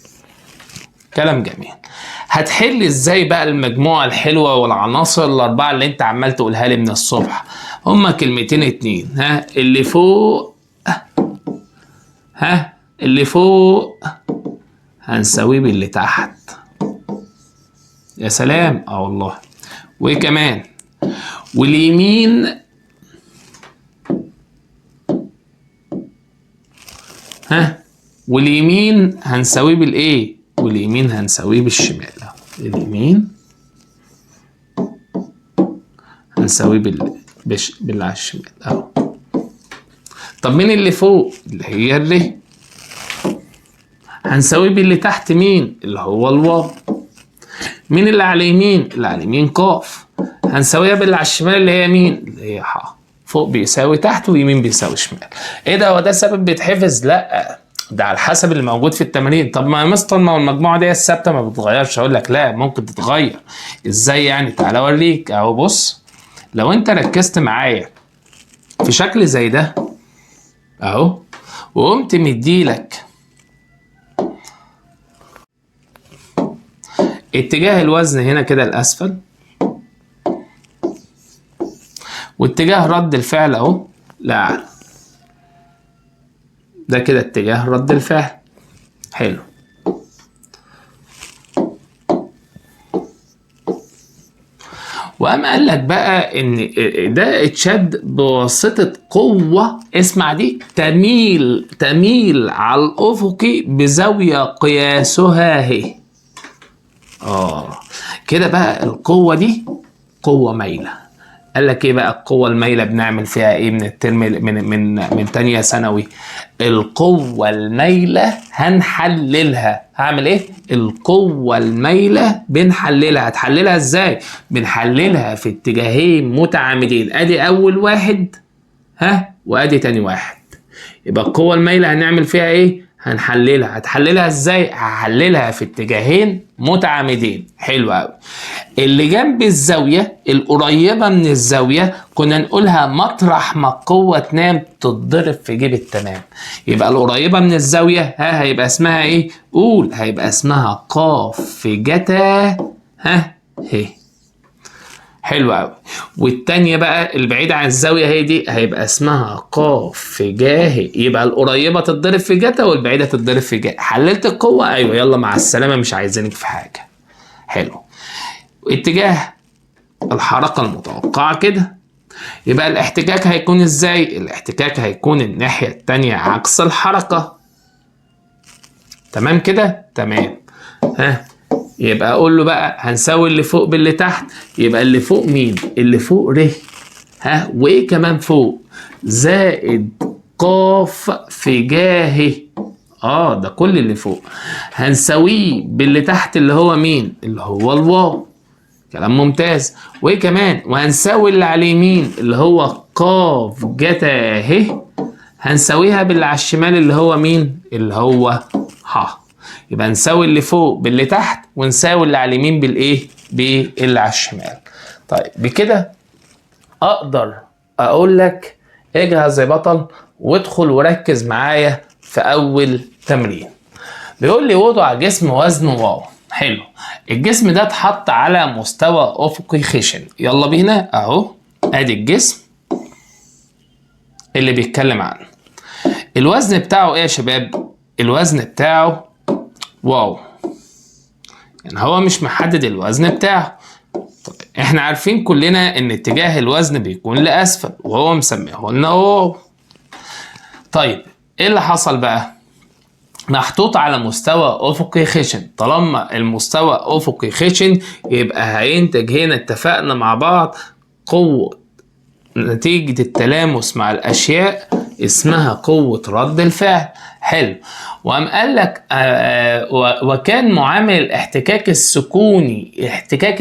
كلام جميل. هتحل ازاي بقى المجموعة الحلوة والعناصر الأربعة اللي انت عمال تقولها لي من الصبح؟ هما كلمتين 2. اللي فوق، اللي فوق هنساويه باللي تحت. يا سلام، والله. وايه كمان؟ واليمين واليمين هنساويه بالايه؟ واليمين هنساويه بالشمال. اليمين هنساويه باللي على الشمال اهو. طب مين اللي فوق؟ اللي هي الر. هنساويه باللي تحت مين؟ اللي هو الواو. مين اللي على اليمين؟ اللي على اليمين قاف. هنساويها باللي على الشمال اللي هي مين؟ اللي هي ح. فوق بيساوي تحت ويمين بيساوي شمال. ايه ده؟ هو ده سبب بيتحفظ؟ لا، ده على حسب اللي موجود في التمارين. طب ما يا مستر ما هو المجموعه دي الثابته ما بتتغيرش. اقول لك لا، ممكن تتغير. ازاي يعني؟ تعالى اوريك اهو. بص، لو انت ركزت معايا في شكل زي ده اهو، وقمت مديلك اتجاه الوزن هنا كده الاسفل، واتجاه رد الفعل اهو لاعلى، ده كده اتجاه رد الفعل. حلو. وقام قال لك بقى ان ده اتشد بواسطه قوه، اسمع دي، تميل على الافقي بزاويه قياسها هي. كده بقى القوه دي قوه مايله. قال لك ايه بقى القوه المايله؟ بنعمل فيها ايه من الترم من تانية ثانوي؟ القوه المايله هنحللها. هعمل ايه؟ القوه المايله بنحللها. هتحللها ازاي؟ بنحللها في اتجاهين متعامدين. ادي اول واحد وادي تاني واحد. يبقى القوه المايله هنعمل فيها ايه؟ هنحللها. هتحللها ازاي؟ هحللها في اتجاهين متعامدين. حلو قوي. اللي جنب الزاويه القريبه من الزاويه كنا نقولها مطرح ما القوه تنام تتضرب في جيب التمام. يبقى القريبه من الزاويه هيبقى اسمها ايه؟ قول. هيبقى اسمها ق في جتا هي. حلو قوي. والتانية بقى البعيدة عن الزاوية هي دي هيبقى اسمها ق في ج ه، يبقى القريبة تتضرب في جتا والبعيدة تتضرب في ج. حللت القوة؟ ايوه، يلا مع السلامة مش عايزينك في حاجة. حلو. اتجاه الحركة المتوقعة كده، يبقى الاحتكاك هيكون ازاي؟ الاحتكاك هيكون الناحية التانية عكس الحركة. تمام كده؟ تمام. ها، يبقى اقول له بقى هنساوي اللي فوق باللي تحت. يبقى اللي فوق مين؟ اللي فوق ر. ها، وايه كمان فوق؟ زائد ق في ج ه. ده كل اللي فوق هنساويه باللي تحت اللي هو مين؟ اللي هو الواو. كلام ممتاز. وايه كمان؟ وهنساوي اللي على اليمين اللي هو ق جتا ه، هنساويها باللي على الشمال اللي هو مين؟ اللي هو ح. يبقى نساوي اللي فوق باللي تحت ونساوي اللي على اليمين بالايه؟ باللي على الشمال. طيب بكده اقدر اقول لك اجهز يا بطل وادخل وركز معايا في اول تمرين. بيقول لي وضع جسم وزنه واو. حلو. الجسم ده اتحط على مستوى افقي خشن. يلا بينا اهو، ادي الجسم اللي بيتكلم عنه. الوزن بتاعه ايه يا شباب؟ الوزن بتاعه واو، يعني هو مش محدد الوزن بتاعه. طيب احنا عارفين كلنا ان اتجاه الوزن بيكون لاسفل وهو مسميه لنا واو. طيب ايه اللي حصل بقى؟ محطوط على مستوى افقي خشن. طالما المستوى افقي خشن يبقى هينتج هنا، اتفقنا مع بعض، قوة نتيجة التلامس مع الاشياء اسمها قوة رد الفعل. حلو. وقام قال لك وكان معامل الاحتكاك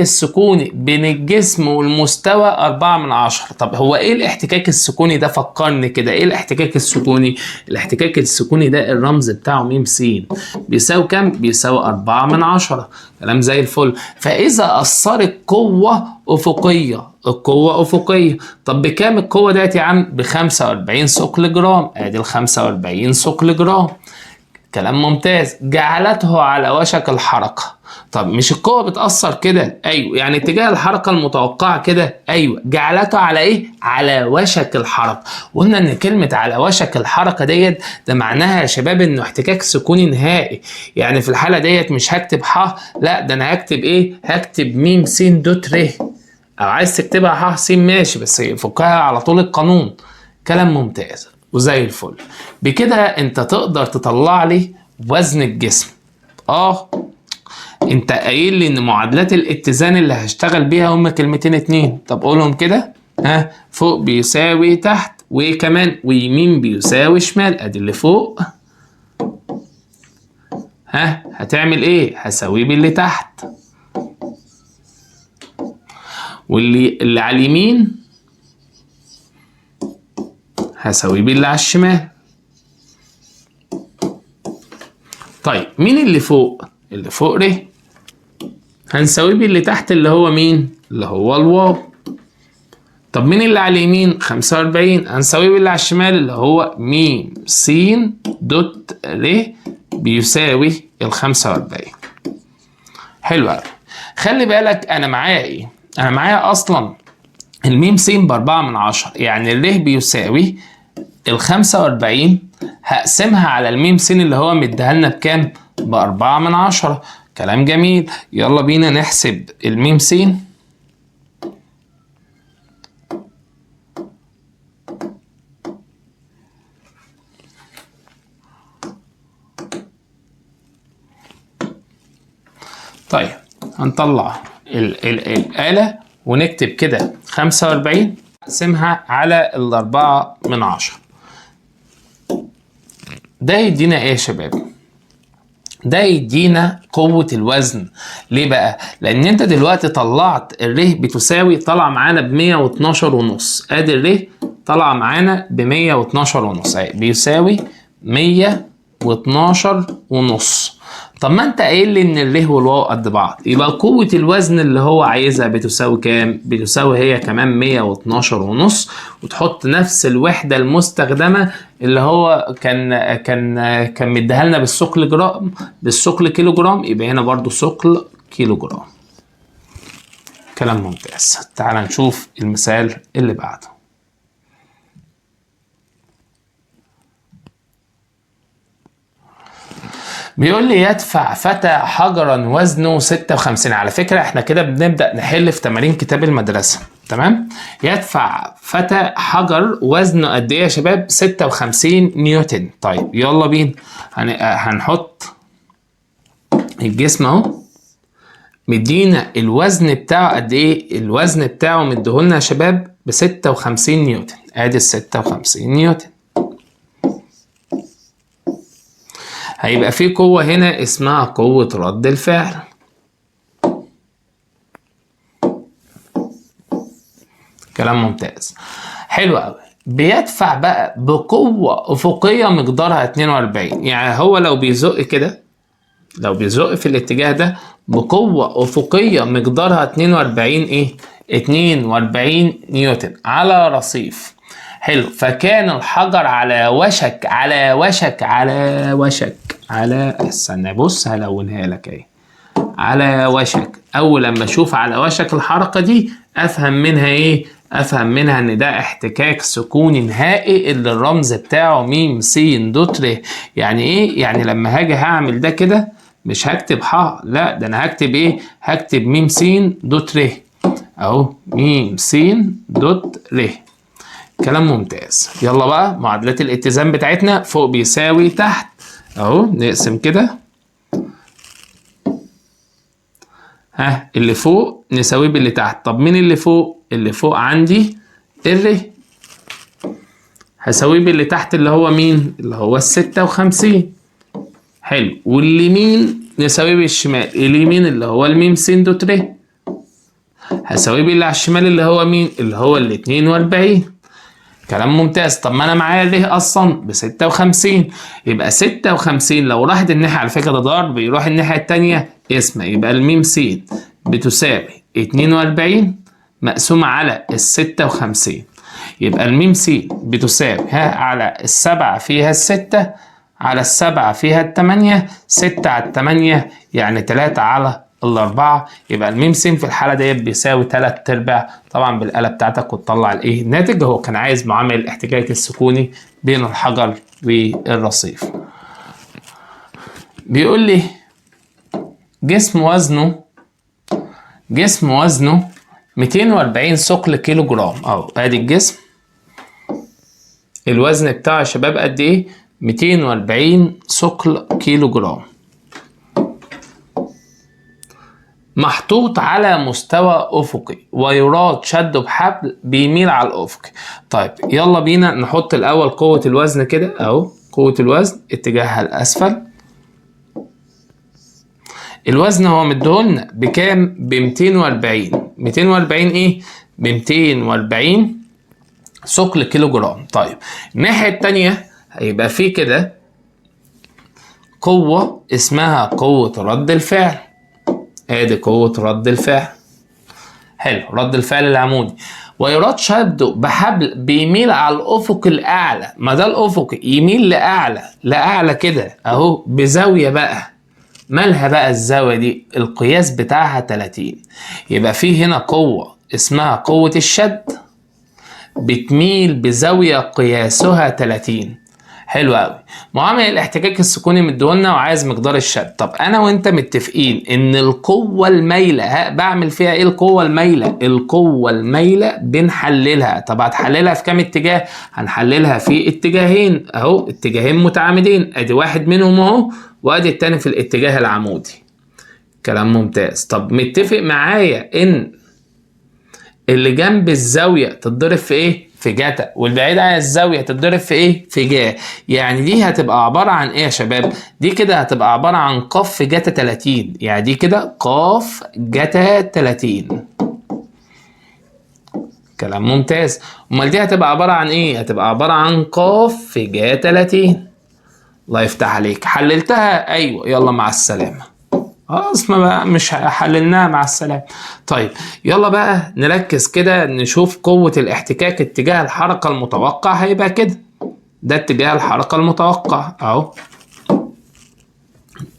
السكوني بين الجسم والمستوى 4/10. طب هو ايه الاحتكاك السكوني ده؟ فكرني كده، ايه الاحتكاك السكوني؟ الاحتكاك السكوني ده الرمز بتاعه م س، بيساوي كام؟ بيساوي 4/10. كلام زي الفل. فاذا اثرت قوة افقية، القوة افقية، طب بكام القوة ديت يا عم؟ ب 45 ثقل جرام. ادي ال 45 ثقل جرام. كلام ممتاز. جعلته على وشك الحركة. طب مش القوة بتأثر كده؟ ايوه. يعني اتجاه الحركة المتوقعة كده؟ ايوه. جعلته على ايه؟ على وشك الحركة. قلنا ان كلمة على وشك الحركة ديت ده معناها يا شباب انه احتكاك سكوني نهائي. يعني في الحالة ديت مش هكتب ح، لا ده انا هكتب ايه؟ هكتب م س دوت ر. او عايز تكتبها ح س ماشي، بس فكها على طول القانون. كلام ممتاز وزي الفل. بكده انت تقدر تطلع لي وزن الجسم. انت قايل لي ان معادلات الاتزان اللي هشتغل بيها هما كلمتين اتنين. طب قولهم كده. فوق بيساوي تحت، وكمان ويمين بيساوي شمال. ادي اللي فوق. هتعمل ايه؟ هساويه باللي تحت. واللي على اليمين هساويه باللي على الشمال. طيب مين اللي فوق؟ اللي فوق ر، هنساويه باللي تحت اللي هو مين؟ اللي هو الواو. طب مين اللي على اليمين؟ 45، هنساويه باللي على الشمال اللي هو م س دوت ر بيساوي ال 45. حلو قوي. خلي بالك انا معايا ايه؟ انا معايا اصلا الميم س ب4/10، يعني الر بيساوي ال 45 هقسمها على الميم س اللي هو مديها لنا بكام؟ ب4/10. كلام جميل. يلا بينا نحسب الميم س. طيب هنطلع الآلة ونكتب كده 45 نقسمها على ال4/10. ده يدينا ايه يا شباب؟ ده يدينا قوة الوزن. ليه بقى؟ لأن أنت دلوقتي طلعت الر بتساوي، طلع معانا ب112.5. أدي الر طلع معانا ب112.5 بيساوي 112.5. طب ما انت قايل لي ان الر والواو قد بعض، يبقى قوة الوزن اللي هو عايزها بتساوي كام؟ بتساوي هي كمان 112.5، وتحط نفس الوحدة المستخدمة اللي هو كان مديها لنا بالثقل جرام، بالثقل كيلو جرام، يبقى هنا برضو ثقل كيلو جرام. كلام ممتاز. تعال نشوف المثال اللي بعده. بيقول لي يدفع فتى حجرا وزنه 56. على فكرة احنا كده بنبدأ نحل في تمارين كتاب المدرسة، تمام؟ يدفع فتى حجر وزنه قد ايه يا شباب؟ 56 نيوتن. طيب يلا بينا هنحط الجسم اهو، مدينا الوزن بتاعه قد ايه؟ الوزن بتاعه مديهولنا يا شباب ب 56 نيوتن. ادي ال 56 نيوتن. هيبقى في قوة هنا اسمها قوة رد الفعل. كلام ممتاز. حلو قوي. بيدفع بقى بقوة أفقية مقدارها 42. يعني هو لو بيزق كده، لو بيزق في الاتجاه ده بقوة أفقية مقدارها 42 ايه؟ 42 نيوتن على رصيف. حلو. فكان الحجر على وشك استنى بص هلونها لك اهي. على وشك. اول لما اشوف على وشك الحركة دي افهم منها ايه؟ افهم منها ان ده احتكاك سكوني نهائي اللي الرمز بتاعه م س د ر. يعني ايه؟ يعني لما هاجي هعمل ده كده مش هكتب ح، لا ده انا هكتب ايه؟ هكتب م س د ر اهو، م س د ر. كلام ممتاز. يلا بقى معادلات الاتزان بتاعتنا، فوق بيساوي تحت اهو، نقسم كده. ها اللي فوق نساويه باللي تحت. طب مين اللي فوق؟ اللي فوق عندي الر، هساويه باللي تحت اللي هو مين؟ اللي هو ال 56. حلو. واليمين نساويه بالشمال، اليمين اللي هو الميم س د ر، هساويه باللي على الشمال اللي هو مين؟ اللي هو ال 42. كلام ممتاز. طب ما انا معايا ليه اصلا ب 56، يبقى 56 لو راحت الناحيه، على فكره ده ضرب يروح الناحيه الثانيه اسمه، يبقى الميم س بتساوي 42 مقسومه على ال 56. يبقى الميم س بتساوي على السبعه فيها السته على السبعه فيها الثمانيه، 6 على الثمانيه يعني 3 على الأربعة. يبقى الميم س في الحالة ديت بيساوي 3/4. طبعا بالآلة بتاعتك وتطلع الايه؟ الناتج. هو كان عايز معامل الاحتكاك السكوني بين الحجر والرصيف. بيقول لي جسم وزنه 240 ثقل كيلو جرام اهو. ادي الجسم، الوزن بتاعه يا شباب قد ايه؟ 240 ثقل كيلو جرام، محطوط على مستوى افقي ويراد شده بحبل بيميل على الافق. طيب يلا بينا نحط الاول قوة الوزن كده اهو. قوة الوزن اتجاهها الاسفل. الوزن هو مديهولنا بكام؟ ب 240. 240 ايه؟ ب 240 ثقل كيلو جرام. طيب الناحية التانية هيبقى في كده قوة اسمها قوة رد الفعل. ادي قوة رد الفعل. حلو. رد الفعل العمودي ويراد شده بحبل بيميل على الافق الاعلى. ما ده الافق يميل لاعلى كده اهو بزاوية بقى. مالها بقى الزاوية دي؟ القياس بتاعها 30. يبقى في هنا قوة اسمها قوة الشد بتميل بزاوية قياسها 30. حلو قوي. معامل الاحتكاك السكوني مديهولنا وعايز مقدار الشد. طب انا وانت متفقين ان القوه المايله بعمل فيها ايه؟ القوه المايله بنحللها. طب هتحللها في كام اتجاه؟ هنحللها في اتجاهين اهو، اتجاهين متعامدين. ادي واحد منهم اهو، وادي التاني في الاتجاه العمودي. كلام ممتاز. طب متفق معايا ان اللي جنب الزاويه تتضرب في ايه؟ في جاتا، والبعيد عن الزاويه تتضرب في ايه؟ في جا. يعني دي هتبقى عباره عن ايه يا شباب؟ دي كده هتبقى عباره عن ق في جاتا 30. يعني دي كده ق جاتا 30. كلام ممتاز. امال دي هتبقى عباره عن ايه؟ هتبقى عباره عن ق في جا 30. الله يفتح عليك. حللتها؟ ايوه. يلا مع السلامه. اسمع بقى، مش حللناها مع السلامة. طيب يلا بقى نركز كده نشوف قوة الاحتكاك اتجاه الحركة المتوقع هيبقى كده. ده اتجاه الحركة المتوقع اهو.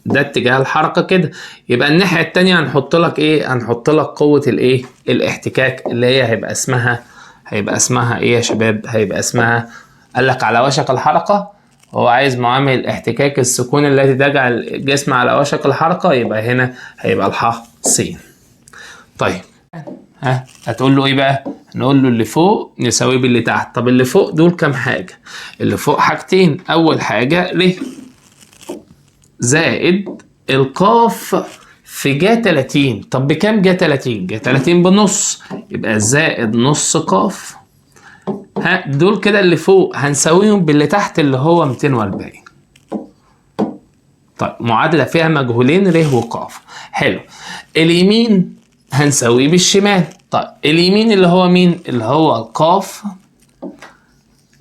ده اتجاه الحركة كده. يبقى الناحية التانية هنحط لك ايه؟ هنحط لك قوة الايه؟ الاحتكاك اللي هي هيبقى اسمها ايه يا شباب؟ هيبقى اسمها، قال لك على وشك الحركة، هو عايز معامل احتكاك السكون التي تجعل الجسم على وشك الحركة، يبقى هنا هيبقى الح س. طيب هتقول له ايه بقى؟ نقول له اللي فوق نساويه باللي تحت. طب اللي فوق دول كام حاجة؟ اللي فوق حاجتين. اول حاجة ر زائد القاف في جا 30. طب بكام جا 30؟ جا 30 بنص، يبقى زائد نص قاف. دول كده اللي فوق هنساويهم باللي تحت اللي هو 240. طيب معادلة فيها مجهولين ر وقاف. حلو. اليمين هنساويه بالشمال. طيب اليمين اللي هو مين؟ اللي هو القاف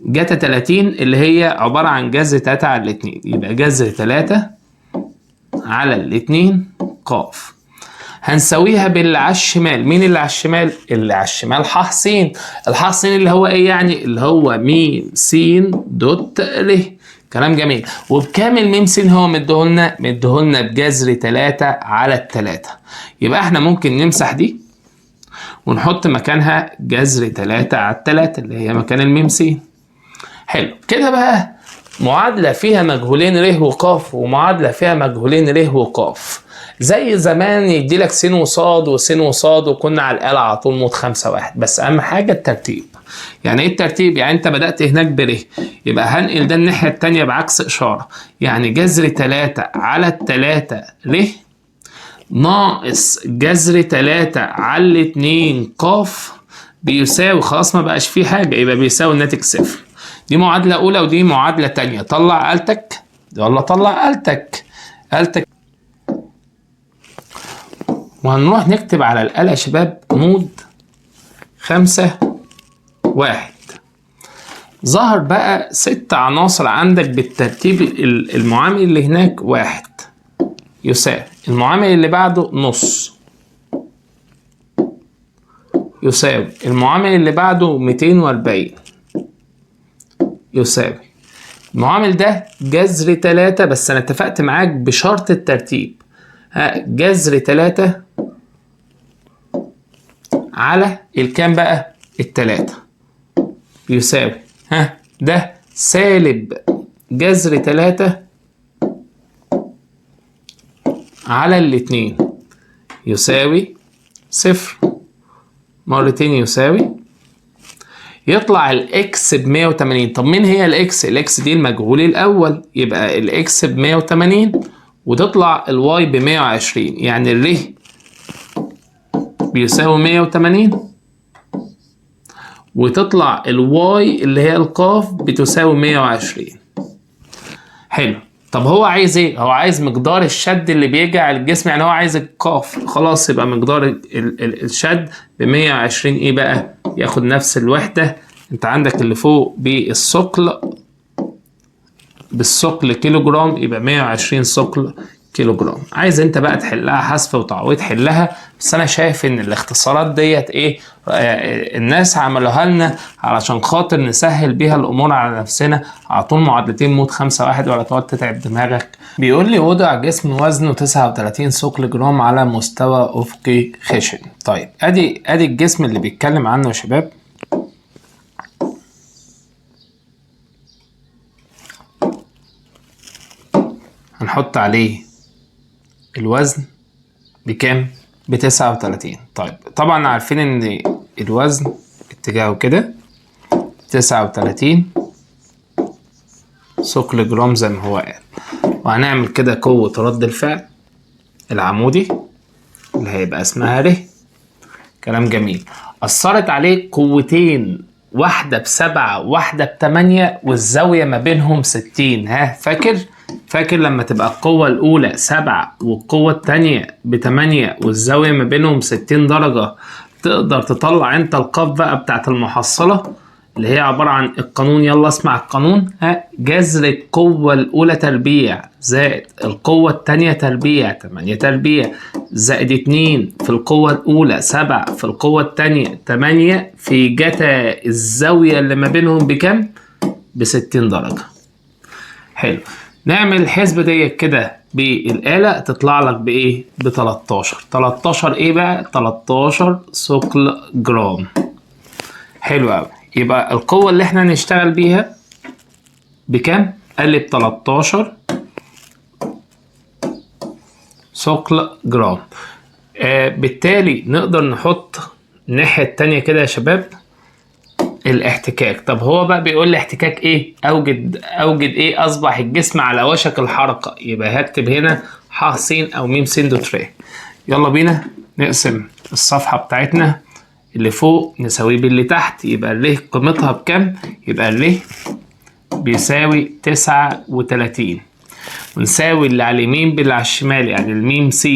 جتا 30 اللي هي عبارة عن جذر 3 على الاتنين، يبقى جذر 3 على الاتنين قاف. هنساويها باللي على الشمال. مين اللي على الشمال؟ اللي على الشمال ح س. الح س اللي هو ايه يعني؟ اللي هو م س دوت ر. كلام جميل. وبكام الميم س هو مديهولنا؟ مديهولنا بجذر 3 على التلاتة. يبقى احنا ممكن نمسح دي ونحط مكانها جذر 3 على التلاتة اللي هي مكان الميم س. حلو كده. بقى معادلة فيها مجهولين ر وقاف ومعادلة فيها مجهولين ر وقاف. زي زمان يدي لك س وصاد وس وصاد وكنا على الآلة على طول مود 5-1. بس أهم حاجة الترتيب. يعني إيه الترتيب؟ يعني أنت بدأت هناك بر، يبقى هنقل ده الناحية التانية بعكس إشارة. يعني جذر 3 على التلاتة ر ناقص جذر 3 على الاتنين قاف بيساوي، خلاص ما بقاش فيه حاجة، يبقى بيساوي الناتج صفر. دي معادلة أولى ودي معادلة تانية. طلع آلتك، يلا طلع آلتك. وهنروح نكتب على الآلة يا شباب مود 5-1. ظهر بقى 6 عناصر عندك بالترتيب. المعامل اللي هناك 1 يساوي المعامل اللي بعده نص يساوي المعامل اللي بعده 240 يساوي المعامل ده جذر 3. بس أنا اتفقت معاك بشرط الترتيب. جذر 3 على الكام بقى؟ التلاتة يساوي ده سالب جذر 3 على الاتنين يساوي صفر. مرتين يساوي، يطلع الاكس ب 180. طب مين هي الاكس؟ الاكس دي المجهول الاول، يبقى الاكس ب 180 وتطلع الواي ب 120. يعني الر بيساوي 180 وتطلع الواي اللي هي القاف بتساوي 120. حلو. طب هو عايز ايه؟ هو عايز مقدار الشد اللي بيجي على الجسم. يعني هو عايز القاف، خلاص يبقى مقدار الشد ب 120. ايه بقى؟ ياخد نفس الوحدة. انت عندك اللي فوق بالثقل كيلو جرام، يبقى 120 ثقل كيلو جرام. عايز انت بقى تحلها حذف وتعويض حلها. بس انا شايف ان الاختصارات ديت ايه، الناس عملوها لنا علشان خاطر نسهل بيها الامور على نفسنا. على طول معادلتين مود 5-1 ولا تقعد تتعب دماغك. بيقول لي وضع جسم وزنه 39 ثقل جرام على مستوى افقي خشن. طيب ادي الجسم اللي بيتكلم عنه يا شباب. هنحط عليه الوزن بكام؟ ب39. طيب طبعا عارفين ان الوزن اتجاهه كده 39 ثقل جرام زي ما هو قال. وهنعمل كده قوة رد الفعل العمودي اللي هيبقى اسمها ر. كلام جميل. أثرت عليه قوتين، واحدة ب7 واحدة ب8 والزاوية ما بينهم 60. فاكر لما تبقى القوة الأولى 7 والقوة التانية ب8 والزاوية ما بينهم 60 درجة، تقدر تطلع انت القاف بقى بتاعت المحصلة اللي هي عبارة عن القانون. يلا اسمع القانون. جذر القوة الأولى تربيع زائد القوة التانية تربيع 8 تربيع زائد 2 في القوة الأولى 7 في القوة التانية 8 في جتا الزاوية اللي ما بينهم بكام؟ ب60 درجة. حلو. نعمل الحسبة ديت كده بالآلة تطلع لك بإيه؟ ب 13. 13 إيه بقى؟ 13 ثقل جرام. حلو أوي. يبقى القوة اللي إحنا هنشتغل بيها بكام؟ قال لي ب 13 ثقل جرام. بالتالي نقدر نحط الناحية التانية كده يا شباب الاحتكاك. طب هو بقى بيقول لي احتكاك ايه؟ اوجد ايه؟ اصبح الجسم على وشك الحركة. يبقى هكتب هنا ح س او م س دوت ر. يلا بينا نقسم الصفحة بتاعتنا. اللي فوق نساويه باللي تحت. يبقى الر قيمتها بكام؟ يبقى الر بيساوي 39، ونساوي اللي على اليمين باللي على الشمال، يعني الميم س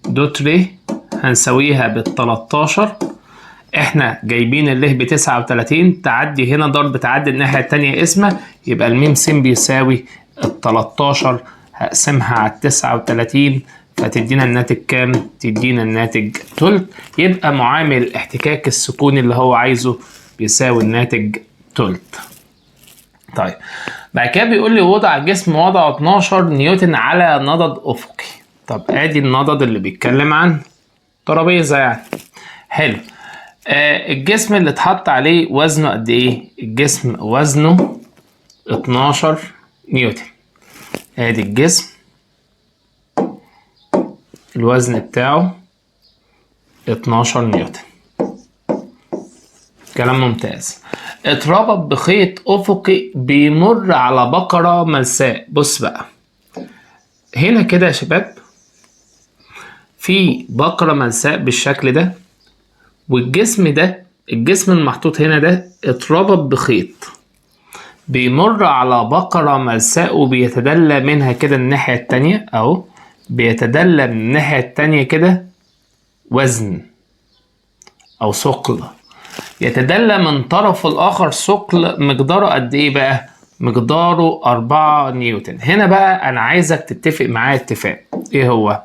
دوت ر هنساويها بال13. احنا جايبين الره ب 39، تعدي هنا ضرب تعدي الناحية التانية اسمه، يبقى الميم س بيساوي ال13 هقسمها على 39 فتدينا الناتج كام؟ تدينا الناتج تلت. يبقى معامل الاحتكاك السكوني اللي هو عايزه بيساوي الناتج تلت. طيب بعد كده بيقول لي وضع الجسم وضعه 12 نيوتن على نضد افقي. طب ادي النضد اللي بيتكلم عن ترابيزه يعني. حلو. الجسم اللي اتحط عليه وزنه قد ايه؟ الجسم وزنه 12 نيوتن. ادي الجسم الوزن بتاعه 12 نيوتن. كلام ممتاز. اتربط بخيط افقي بيمر على بقرة ملساء. بص بقى هنا كده يا شباب في بقرة ملساء بالشكل ده، والجسم ده الجسم المحطوط هنا ده اتربط بخيط بيمر على بقرة ملساء وبيتدلى منها كده الناحية التانية اهو، بيتدلى من الناحية التانية كده وزن او ثقل، يتدلى من طرفه الآخر ثقل مقداره قد إيه بقى؟ مقداره 4 نيوتن. هنا بقى أنا عايزك تتفق معايا اتفاق. إيه هو؟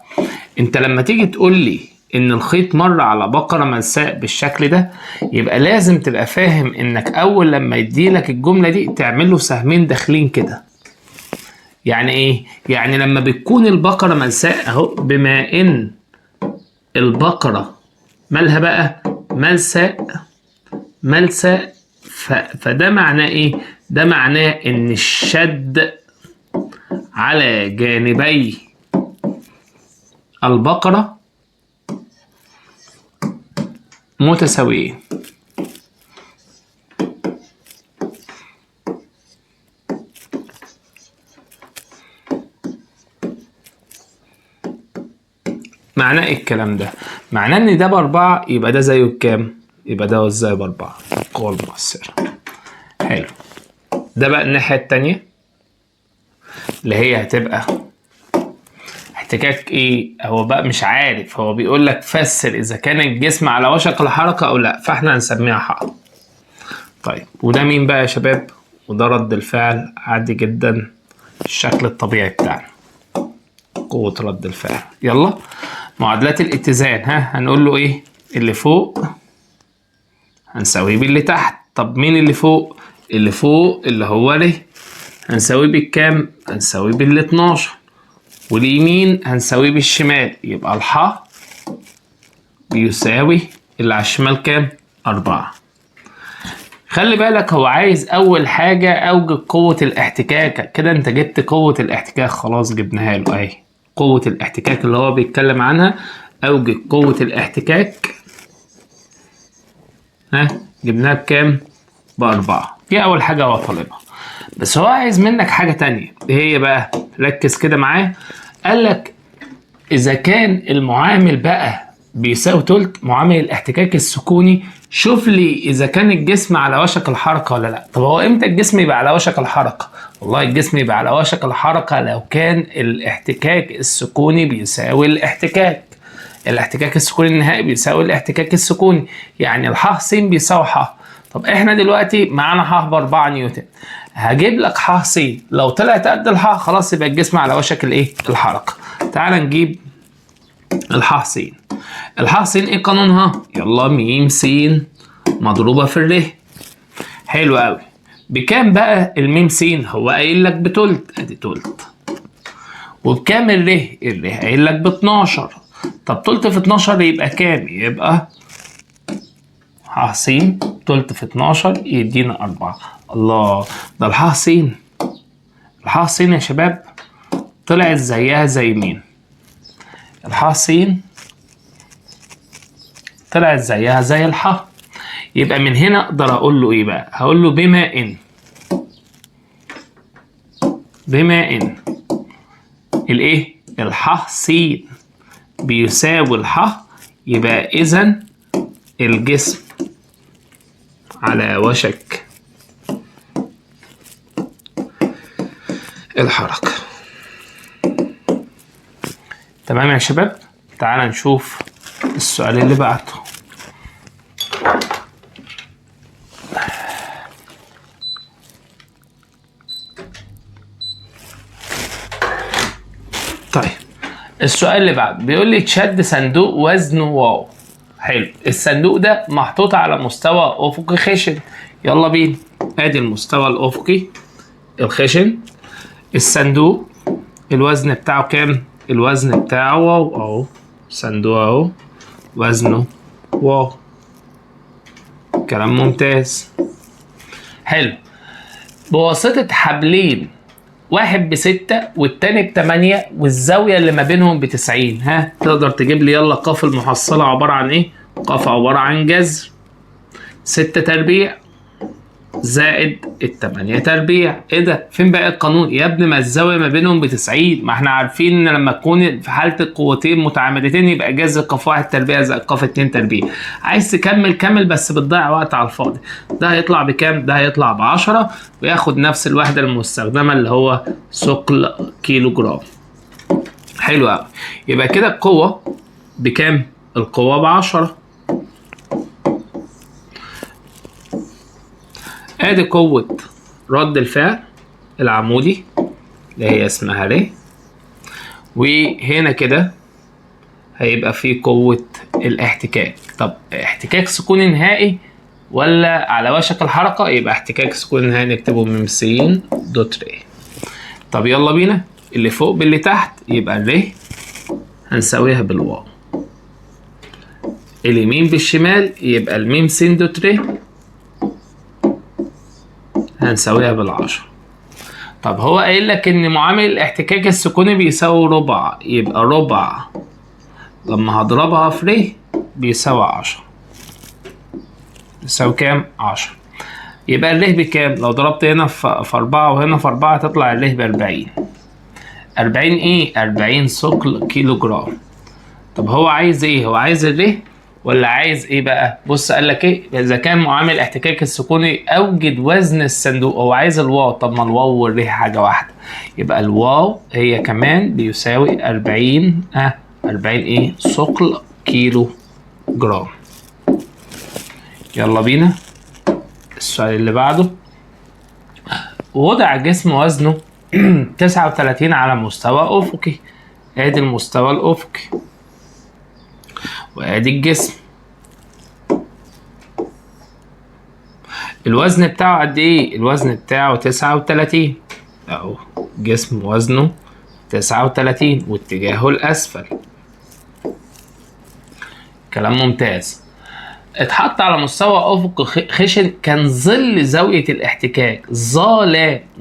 أنت لما تيجي تقول لي إن الخيط مر على بقرة ملساء بالشكل ده، يبقى لازم تبقى فاهم إنك أول لما يديلك الجملة دي تعمل له سهمين داخلين كده. يعني إيه؟ يعني لما بتكون البقرة ملساء أهو، بما إن البقرة مالها بقى؟ ملساء، فده معناه ايه؟ ده معناه ان الشد على جانبي البقرة متساويين. معناه ايه الكلام ده؟ معناه ان ده ب4 يبقى ده زيه بكام؟ يبقى ده زيه ب4 القوة المؤثرة. حلو. ده بقى الناحية التانية اللي هي هتبقى احتكاك ايه؟ هو بقى مش عارف، هو بيقول لك فسر اذا كان الجسم على وشك الحركة او لا، فاحنا هنسميها ح. طيب وده مين بقى يا شباب؟ وده رد الفعل عادي جدا، الشكل الطبيعي بتاعنا، قوة رد الفعل. يلا معادلات الاتزان. هنقول له ايه؟ اللي فوق هنساويه باللي تحت. طب مين اللي فوق؟ اللي فوق اللي هو ر هنساويه بالكام؟ هنساويه بال12، واليمين هنساويه بالشمال. يبقى الح بيساوي اللي على الشمال كام؟ 4. خلي بالك هو عايز اول حاجة اوجد قوة الاحتكاك. كده انت جبت قوة الاحتكاك خلاص، جبناها له اهي. قوة الاحتكاك اللي هو بيتكلم عنها، اوجد قوة الاحتكاك. جبناها بكام؟ ب4. دي اول حاجة هو طالبها. بس هو عايز منك حاجة تانية. ايه هي بقى؟ ركز كده معايا. قال لك اذا كان المعامل بقى بيساوي تلت معامل الاحتكاك السكوني، شوف لي اذا كان الجسم على وشك الحركة ولا لا. طب هو امتى الجسم يبقى على وشك الحركة؟ والله الجسم يبقى على وشك الحركة لو كان الاحتكاك السكوني بيساوي الاحتكاك السكوني النهائي بيساوي الاحتكاك السكوني. يعني الح س بيساوي ح. طب احنا دلوقتي معانا ح ب4 نيوتن، هجيب لك ح س لو طلعت قد الح خلاص يبقى الجسم على وشك الايه؟ الحركة. تعال نجيب الح س. الح س ايه قانونها؟ يلا م س مضروبة في الر. حلو قوي. بكام بقى الميم س؟ هو قايل لك بتلت، ادي تلت. وبكام الره؟ الره قايل لك ب12. طب تلت في 12 يبقى كام؟ يبقى ح س تلت في 12 يدينا 4. الله، ده الح س، الح س يا شباب طلعت زيها زي مين؟ الح س طلعت زيها زي الح. يبقى من هنا اقدر اقول له ايه بقى؟ هقول له بما ان الايه؟ الح س بيساوي الح، يبقى اذا الجسم على وشك الحركة. تمام يا شباب؟ تعال نشوف السؤال اللي بعده. طيب السؤال اللي بعده بيقول لي تشد صندوق وزنه واو. حلو، الصندوق ده محطوط على مستوى افقي خشن. يلا بينا، ادي المستوى الافقي الخشن. الصندوق الوزن بتاعه كام؟ الوزن بتاعه واو اهو، صندوق اهو وزنه واو. كلام ممتاز. حلو، بواسطة حبلين، واحد ب6 والتاني ب8 والزاوية اللي ما بينهم ب90. ها تقدر تجيب لي يلا قاف المحصلة عبارة عن ايه؟ قاف عبارة عن جذر 6 تربيع زائد ال8 تربيع. ايه ده؟ فين بقى القانون؟ يا ابني ما الزاوية ما بينهم ب90. ما احنا عارفين ان لما تكون في حالة القوتين متعامدتين يبقى جذر قاف 1 تربيع زائد قاف 2 تربيع. عايز تكمل كمل بس بتضيع وقت على الفاضي. ده هيطلع بكام؟ ده هيطلع ب10 وياخد نفس الوحدة المستخدمة اللي هو ثقل كيلو جرام. حلو قوي. يبقى كده القوة بكام؟ القوة ب10. ادي قوة رد الفعل العمودي اللي هي اسمها ر، وهنا كده هيبقى في قوة الاحتكاك. طب احتكاك سكوني نهائي ولا على وشك الحركة؟ يبقى احتكاك سكوني نهائي نكتبه من س دوت ر. طب يلا بينا، اللي فوق باللي تحت، يبقى ر هنساويها بالواو، اليمين بالشمال يبقى الميم س دوت ر هنساويها بال10. طب هو قايل لك ان معامل الاحتكاك السكوني بيساوي ربع، يبقى ربع لما هضربها في ر بيساوي 10. يساوي كام؟ 10. يبقى الر بكام؟ لو ضربت هنا في 4 وهنا في 4 تطلع الر ب40. 40 ايه؟ 40 ثقل كيلو جرام. طب هو عايز ايه؟ هو عايز الر ولا عايز ايه بقى؟ بص قال لك ايه؟ اذا كان معامل الاحتكاك السكوني اوجد وزن الصندوق، هو عايز الواو. طب ما الواو والر حاجه واحده، يبقى الواو هي كمان بيساوي 40 40 ايه؟ ثقل كيلو جرام. يلا بينا السؤال اللي بعده. وضع جسم وزنه 39 على مستوى افقي. ادي المستوى الافقي وادي الجسم. الوزن بتاعه قد ايه؟ الوزن بتاعه 39 اهو، جسم وزنه 39 واتجاهه الاسفل. كلام ممتاز. اتحط على مستوى افق خشن، كان ظل زاوية الاحتكاك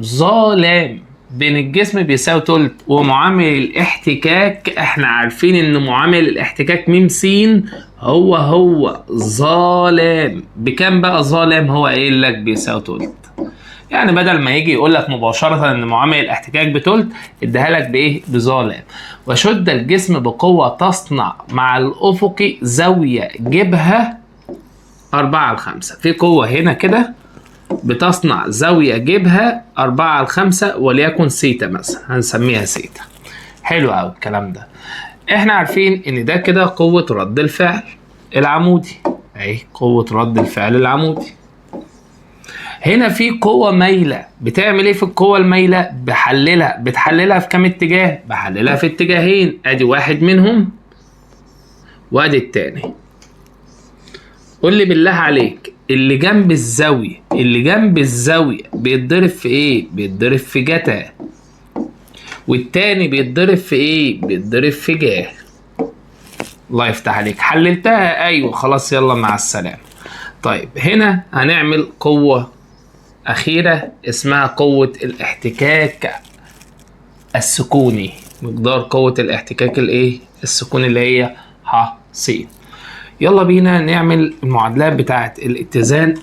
ظلام بين الجسم بيساوي تلت، ومعامل الاحتكاك احنا عارفين ان معامل الاحتكاك م س هو ظلام. بكام بقى ظلام؟ هو قايل لك بيساوي تلت. يعني بدل ما يجي يقول لك مباشرة ان معامل الاحتكاك بتلت، اديها لك بايه؟ بظلام. وشد الجسم بقوة تصنع مع الافقي زاوية جبهة 4/5. في قوة هنا كده بتصنع زاوية جبهة 4/5 وليكن سيتا مثلا، هنسميها سيتا. حلو قوي الكلام ده. احنا عارفين ان ده كده قوة رد الفعل العمودي اهي، قوة رد الفعل العمودي. هنا في قوة مايلة، بتعمل ايه في القوة المايلة؟ بتحللها في كام اتجاه؟ بحللها في اتجاهين، ادي واحد منهم وادي التاني. قول لي بالله عليك اللي جنب الزاوية، اللي جنب الزاوية بيتضرب في ايه؟ بيتضرب في جتا، والتاني بيتضرب في ايه؟ بيتضرب في جا. الله يفتح عليك، حللتها؟ ايوه خلاص، يلا مع السلامة. طيب هنا هنعمل قوة أخيرة اسمها قوة الاحتكاك السكوني. مقدار قوة الاحتكاك الايه؟ السكوني، اللي هي ح س. يلا بينا نعمل المعادلات بتاعت الاتزان.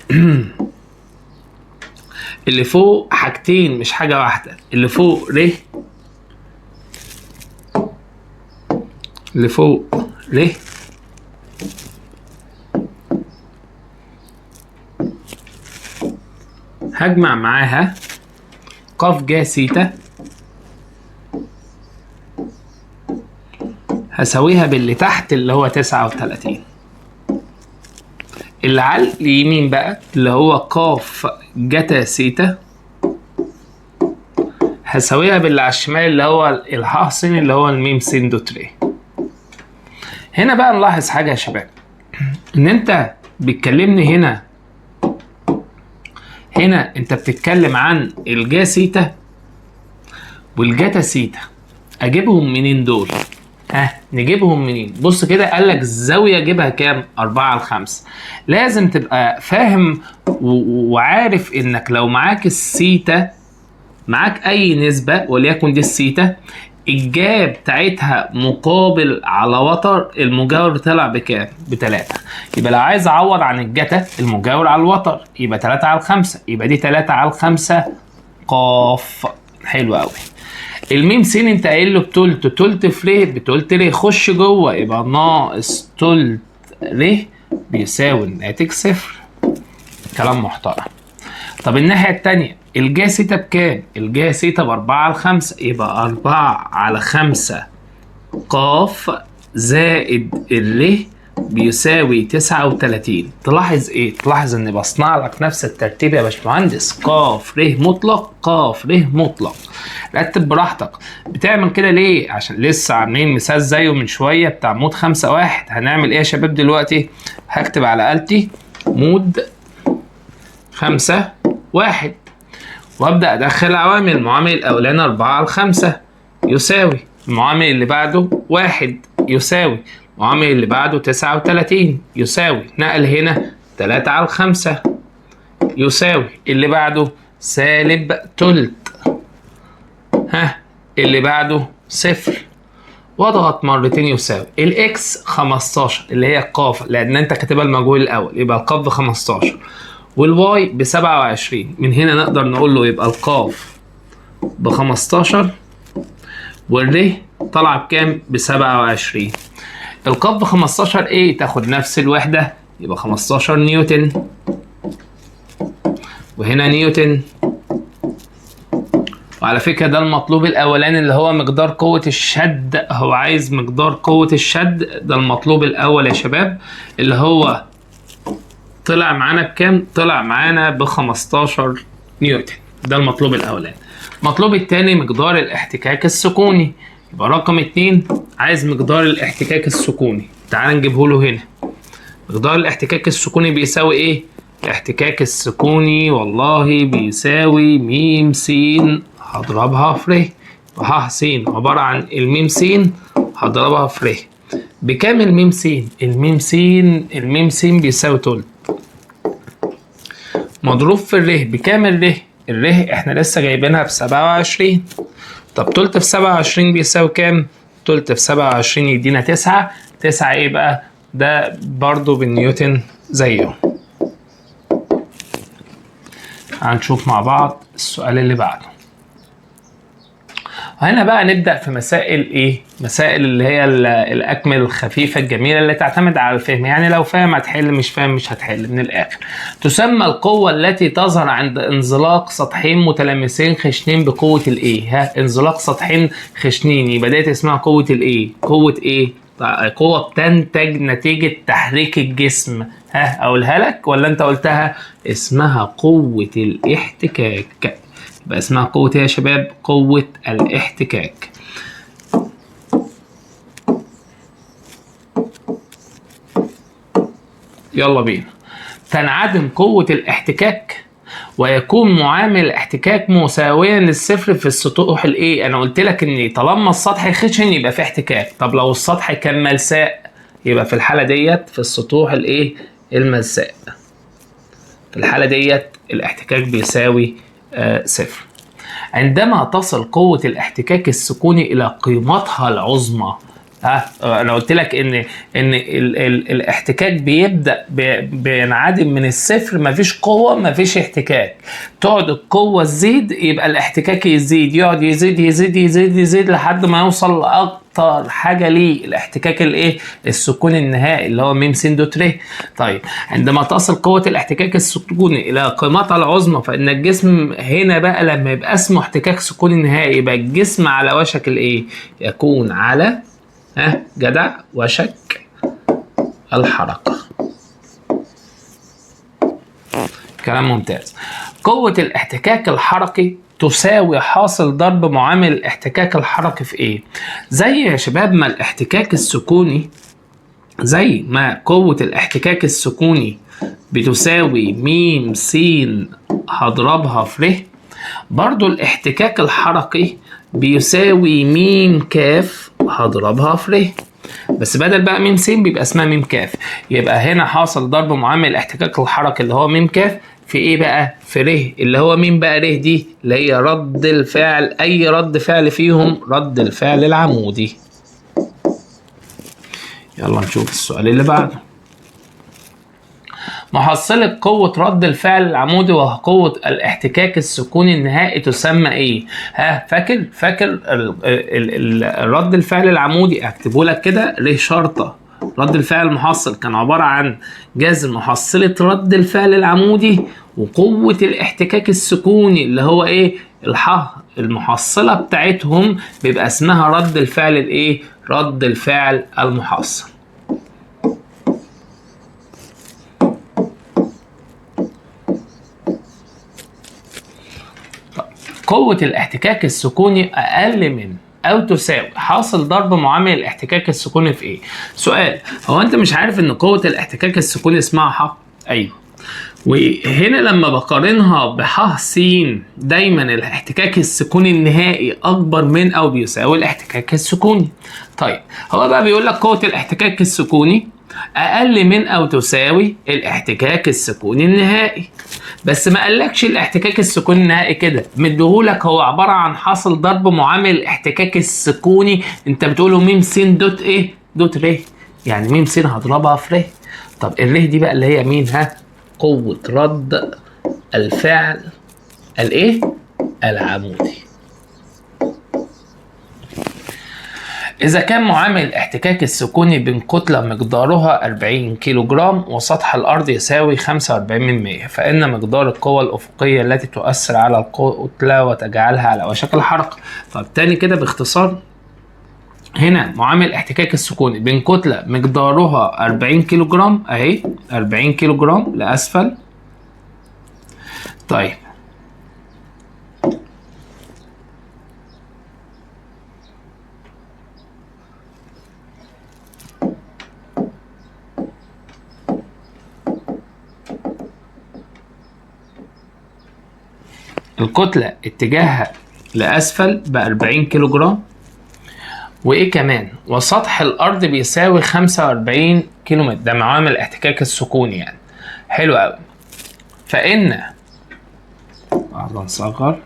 اللي فوق حاجتين مش حاجة واحدة، اللي فوق ر، اللي فوق ر هجمع معاها ق ج س هساويها باللي تحت اللي هو 39. اللي على اليمين بقى اللي هو ق جتا س هساويها باللي على الشمال اللي هو الح س اللي هو الميم س دوت ر. هنا بقى نلاحظ حاجة يا شباب، ان انت بتكلمني هنا انت بتتكلم عن الجا سيتا والجاتا سيتا، اجيبهم منين دول؟ نجيبهم منين؟ بص كده، قال لك الزاويه اجيبها كام؟ 4/5. لازم تبقى فاهم وعارف انك لو معاك السيتا، معاك اي نسبه وليكن دي السيتا، الجا بتاعتها مقابل على وتر، المجاور طلع بكام؟ ب3. يبقى لو عايز اعوض عن الجتا المجاور على الوتر يبقى 3/5، يبقى دي 3/5 قاف. حلو قوي. الميم س انت قايل له بتلت، تلت في ر بتلت ر، خش جوه يبقى ناقص تلت ر بيساوي الناتج 0. كلام محترم. طب الناحية التانية الجا سيتا بكام؟ الجا سيتا ب4/5، يبقى 4/5 قاف زائد الر بيساوي 39. تلاحظ ايه؟ تلاحظ اني بصنع لك نفس الترتيب يا باشمهندس، قاف ر مطلق قاف ر مطلق. رتب براحتك. بتعمل كده ليه؟ عشان لسه عاملين مثال زيه من شويه بتاع مود 5-1. هنعمل ايه يا شباب دلوقتي؟ هكتب على آلتي مود 5-1 وابدا ادخل عوامل. المعامل الاولاني 4/5 يساوي، المعامل اللي بعده 1 يساوي، المعامل اللي بعده 39 يساوي، نقل هنا 3/5 يساوي، اللي بعده سالب تلت، اللي بعده 0، واضغط مرتين يساوي. الاكس 15 اللي هي القاف لان انت كاتبها المجهول الاول، يبقى القاف ب15، والواي ب27. من هنا نقدر نقول له يبقى القاف ب15 والر طلع بكام؟ ب27. القاف ب15 ايه؟ تاخد نفس الوحده يبقى 15 نيوتن، وهنا نيوتن. وعلى فكره ده المطلوب الاولاني اللي هو مقدار قوه الشد، هو عايز مقدار قوه الشد، ده المطلوب الاول يا شباب اللي هو طلع معانا بكام؟ طلع معانا ب15 نيوتن، ده المطلوب الاولاني. المطلوب الثاني مقدار الاحتكاك السكوني، يبقى رقم 2 عايز مقدار الاحتكاك السكوني. تعال نجيبه له هنا. مقدار الاحتكاك السكوني بيساوي ايه؟ الاحتكاك السكوني والله بيساوي م س هضربها في ر، ه س عباره عن الميم س هضربها في ر. بكام الميم س؟ الميم س بيساوي تلت مضروب في الر. بكام الر؟ الر احنا لسه جايبينها ب27. طب تلت في 27 بيساوي كام؟ تلت في 27 يدينا 9. 9 ايه بقى؟ ده برضو بالنيوتن زيه. هنشوف مع بعض السؤال اللي بعده. هنا بقى نبدأ في مسائل ايه؟ مسائل اللي هي الأكمل الخفيفة الجميلة اللي تعتمد على الفهم، يعني لو فاهم هتحل، مش فاهم مش هتحل من الآخر. تسمى القوة التي تظهر عند انزلاق سطحين متلامسين خشنين بقوة الايه؟ انزلاق سطحين خشنين، يبقى ديت اسمها قوة الايه؟ قوة ايه؟ قوة بتنتج نتيجة تحريك الجسم. أقولها لك ولا أنت قلتها؟ اسمها قوة الاحتكاك. يبقى اسمها قوة ايه يا شباب؟ قوة الاحتكاك. يلا بينا. تنعدم قوة الاحتكاك ويكون معامل الاحتكاك مساويا للصفر في السطوح الايه. انا قلت لك ان طالما السطح خشن يبقى في احتكاك. طب لو السطح كان ملساء يبقى في الحالة ديت في السطوح الايه الملساء، في الحالة ديت الاحتكاك بيساوي صفر. عندما تصل قوة الاحتكاك السكوني إلى قيمتها العظمى، أنا قلت لك إن الاحتكاك بيبدأ بينعدم من الصفر، مفيش قوة مفيش احتكاك، تقعد القوة تزيد يبقى الاحتكاك يزيد، يقعد يزيد يزيد يزيد يزيد لحد ما يوصل لأكتر حاجة ليه الاحتكاك الايه السكوني النهائي اللي هو م س د ر. طيب عندما تصل قوة الاحتكاك السكوني إلى قيمتها العظمى فإن الجسم هنا بقى لما يبقى اسمه احتكاك سكوني نهائي يبقى الجسم على وشك الايه؟ يكون على جدع وشك الحركة. كلام ممتاز. قوة الاحتكاك الحركي تساوي حاصل ضرب معامل الاحتكاك الحركي في ايه؟ زي يا شباب ما الاحتكاك السكوني، زي ما قوة الاحتكاك السكوني بتساوي م س هضربها في ر، برضو الاحتكاك الحركي بيساوي م ك هضربها في ر، بس بدل بقى م س بيبقى اسمها م ك. يبقى هنا حاصل ضرب معامل الاحتكاك الحركي اللي هو م ك في ايه بقى؟ في ر، اللي هو مين بقى ر دي؟ اللي هي رد الفعل، اي رد فعل فيهم رد الفعل العمودي. يلا نشوف السؤال اللي بعده. محصلة قوة رد الفعل العمودي وقوة الاحتكاك السكوني النهائي تسمى ايه؟ فاكر رد الفعل العمودي اكتبه لك كده ر شرطة. رد الفعل المحصل كان عبارة عن جذر محصلة رد الفعل العمودي وقوة الاحتكاك السكوني اللي هو ايه؟ المحصلة بتاعتهم بيبقى اسمها رد الفعل الايه؟ رد الفعل المحصل. قوة الاحتكاك السكوني أقل من أو تساوي حاصل ضرب معامل الاحتكاك السكوني في إيه؟ سؤال، هو أنت مش عارف إن قوة الاحتكاك السكوني اسمها ح؟ أيوه. وهنا لما بقارنها بح س دايما الاحتكاك السكوني النهائي أكبر من أو بيساوي الاحتكاك السكوني. طيب هو بقى بيقول لك قوة الاحتكاك السكوني أقل من أو تساوي الاحتكاك السكوني النهائي، بس ما قالكش الاحتكاك السكوني النهائي كده، مديهولك هو عبارة عن حاصل ضرب معامل الاحتكاك السكوني. انت بتقوله م س دوت ايه؟ دوت ر، يعني م س هضربها في ر. طب الر دي بقى اللي هي مين؟ قوة رد الفعل الايه؟ العمودي. إذا كان معامل الاحتكاك السكوني بين كتلة مقدارها 40 كيلو جرام وسطح الأرض يساوي 45%، فإن مقدار القوة الأفقية التي تؤثر على الكتلة وتجعلها على وشك الحركة. طب تاني كده باختصار، هنا معامل الاحتكاك السكوني بين كتلة مقدارها 40 كيلو جرام أهي، 40 كيلو جرام لأسفل. طيب الكتلة اتجاهها لأسفل ب 40 كيلو جرام، وإيه كمان؟ وسطح الأرض بيساوي 45 كيلو متر، ده معامل الاحتكاك السكوني يعني. حلو أوي. فإن نصغر،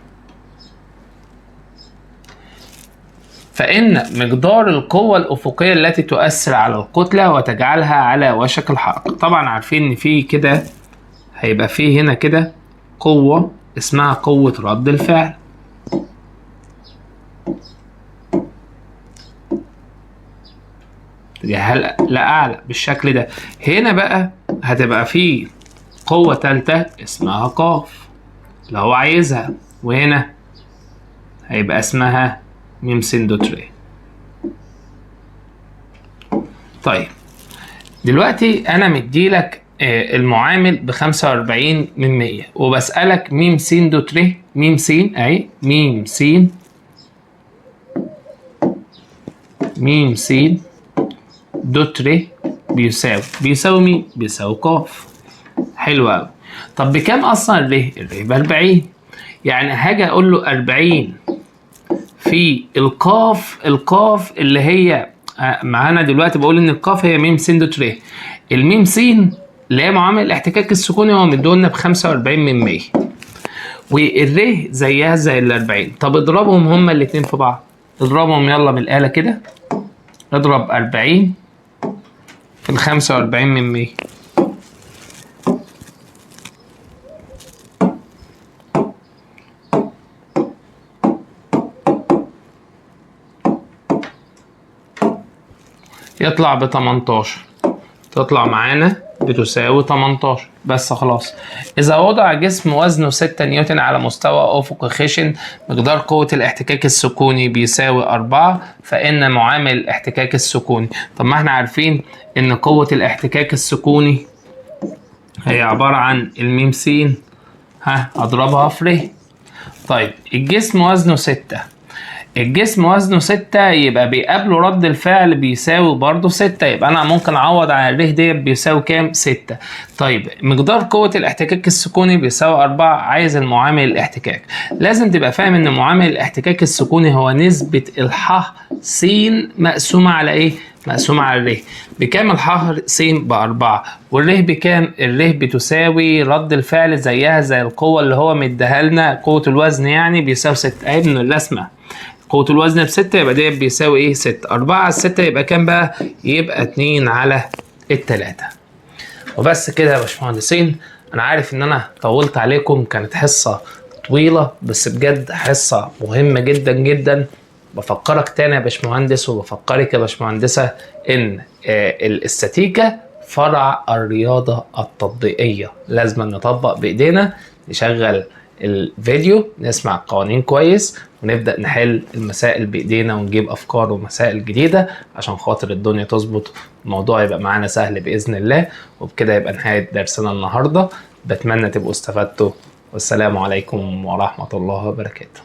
فإن مقدار القوة الأفقية التي تؤثر على الكتلة وتجعلها على وشك الحركة، طبعا عارفين إن في كده هيبقى فيه هنا كده قوة اسمها قوة رد الفعل. لأعلى بالشكل ده. هنا بقى هتبقى فيه قوة تالتة اسمها ق لو هو عايزها، وهنا هيبقى اسمها م س د ر. طيب دلوقتي أنا مديلك المعامل ب 45 من 100 وبسألك م س د ر، م س اهي، م س د ر بيساوي مين؟ بيساوي ق. حلو قوي. طب بكام اصلا الر؟ الر ب40. يعني هاجي اقول له 40 في القاف. القاف اللي هي معانا دلوقتي بقول ان القاف هي م س د ر. الميم س اللي هي معامل الاحتكاك السكوني هو مدولنا ب 45 من 100، والر زيها زي ال 40. طب اضربهم هما الاتنين في بعض. اضربهم يلا بالآلة كده. اضرب 40 في ال 45 من 100. يطلع ب 18. تطلع معانا بتساوي 18 بس خلاص. إذا وضع جسم وزنه 6 نيوتن على مستوى أفقي خشن، مقدار قوة الاحتكاك السكوني بيساوي 4، فإن معامل الاحتكاك السكوني. طب ما احنا عارفين إن قوة الاحتكاك السكوني هي عبارة عن الميم س أضربها في ر. طيب الجسم وزنه 6، الجسم وزنه 6 يبقى بيقابله رد الفعل بيساوي برضه 6، يبقى انا ممكن اعوض على الر ديت بيساوي كام؟ 6. طيب مقدار قوة الاحتكاك السكوني بيساوي 4، عايز المعامل الاحتكاك. لازم تبقى فاهم ان معامل الاحتكاك السكوني هو نسبة الح س مقسومة على ايه؟ مقسومة على الر. بكام الح س؟ ب4. والر بكام؟ الر بتساوي رد الفعل زيها زي القوة اللي هو مديها لنا، قوة الوزن يعني بيساوي 6 اهي من الرسمة. قوة الوزن ب6 يبقى ديت بيساوي ايه؟ 6. 4 على 6 يبقى كام بقى؟ يبقى 2 على 3. وبس كده يا باشمهندسين. انا عارف ان انا طولت عليكم، كانت حصة طويلة بس بجد حصة مهمة جدا جدا. بفكرك تاني يا باشمهندس وبفكرك يا باشمهندسة ان الاستاتيكا فرع الرياضة التطبيقية. لازم نطبق بايدينا، نشغل الفيديو، نسمع القوانين كويس، ونبدأ نحل المسائل بإيدينا ونجيب أفكار ومسائل جديدة عشان خاطر الدنيا تظبط، الموضوع يبقى معانا سهل بإذن الله. وبكده يبقى نهاية درسنا النهاردة. بتمنى تبقوا استفدتوا، والسلام عليكم ورحمة الله وبركاته.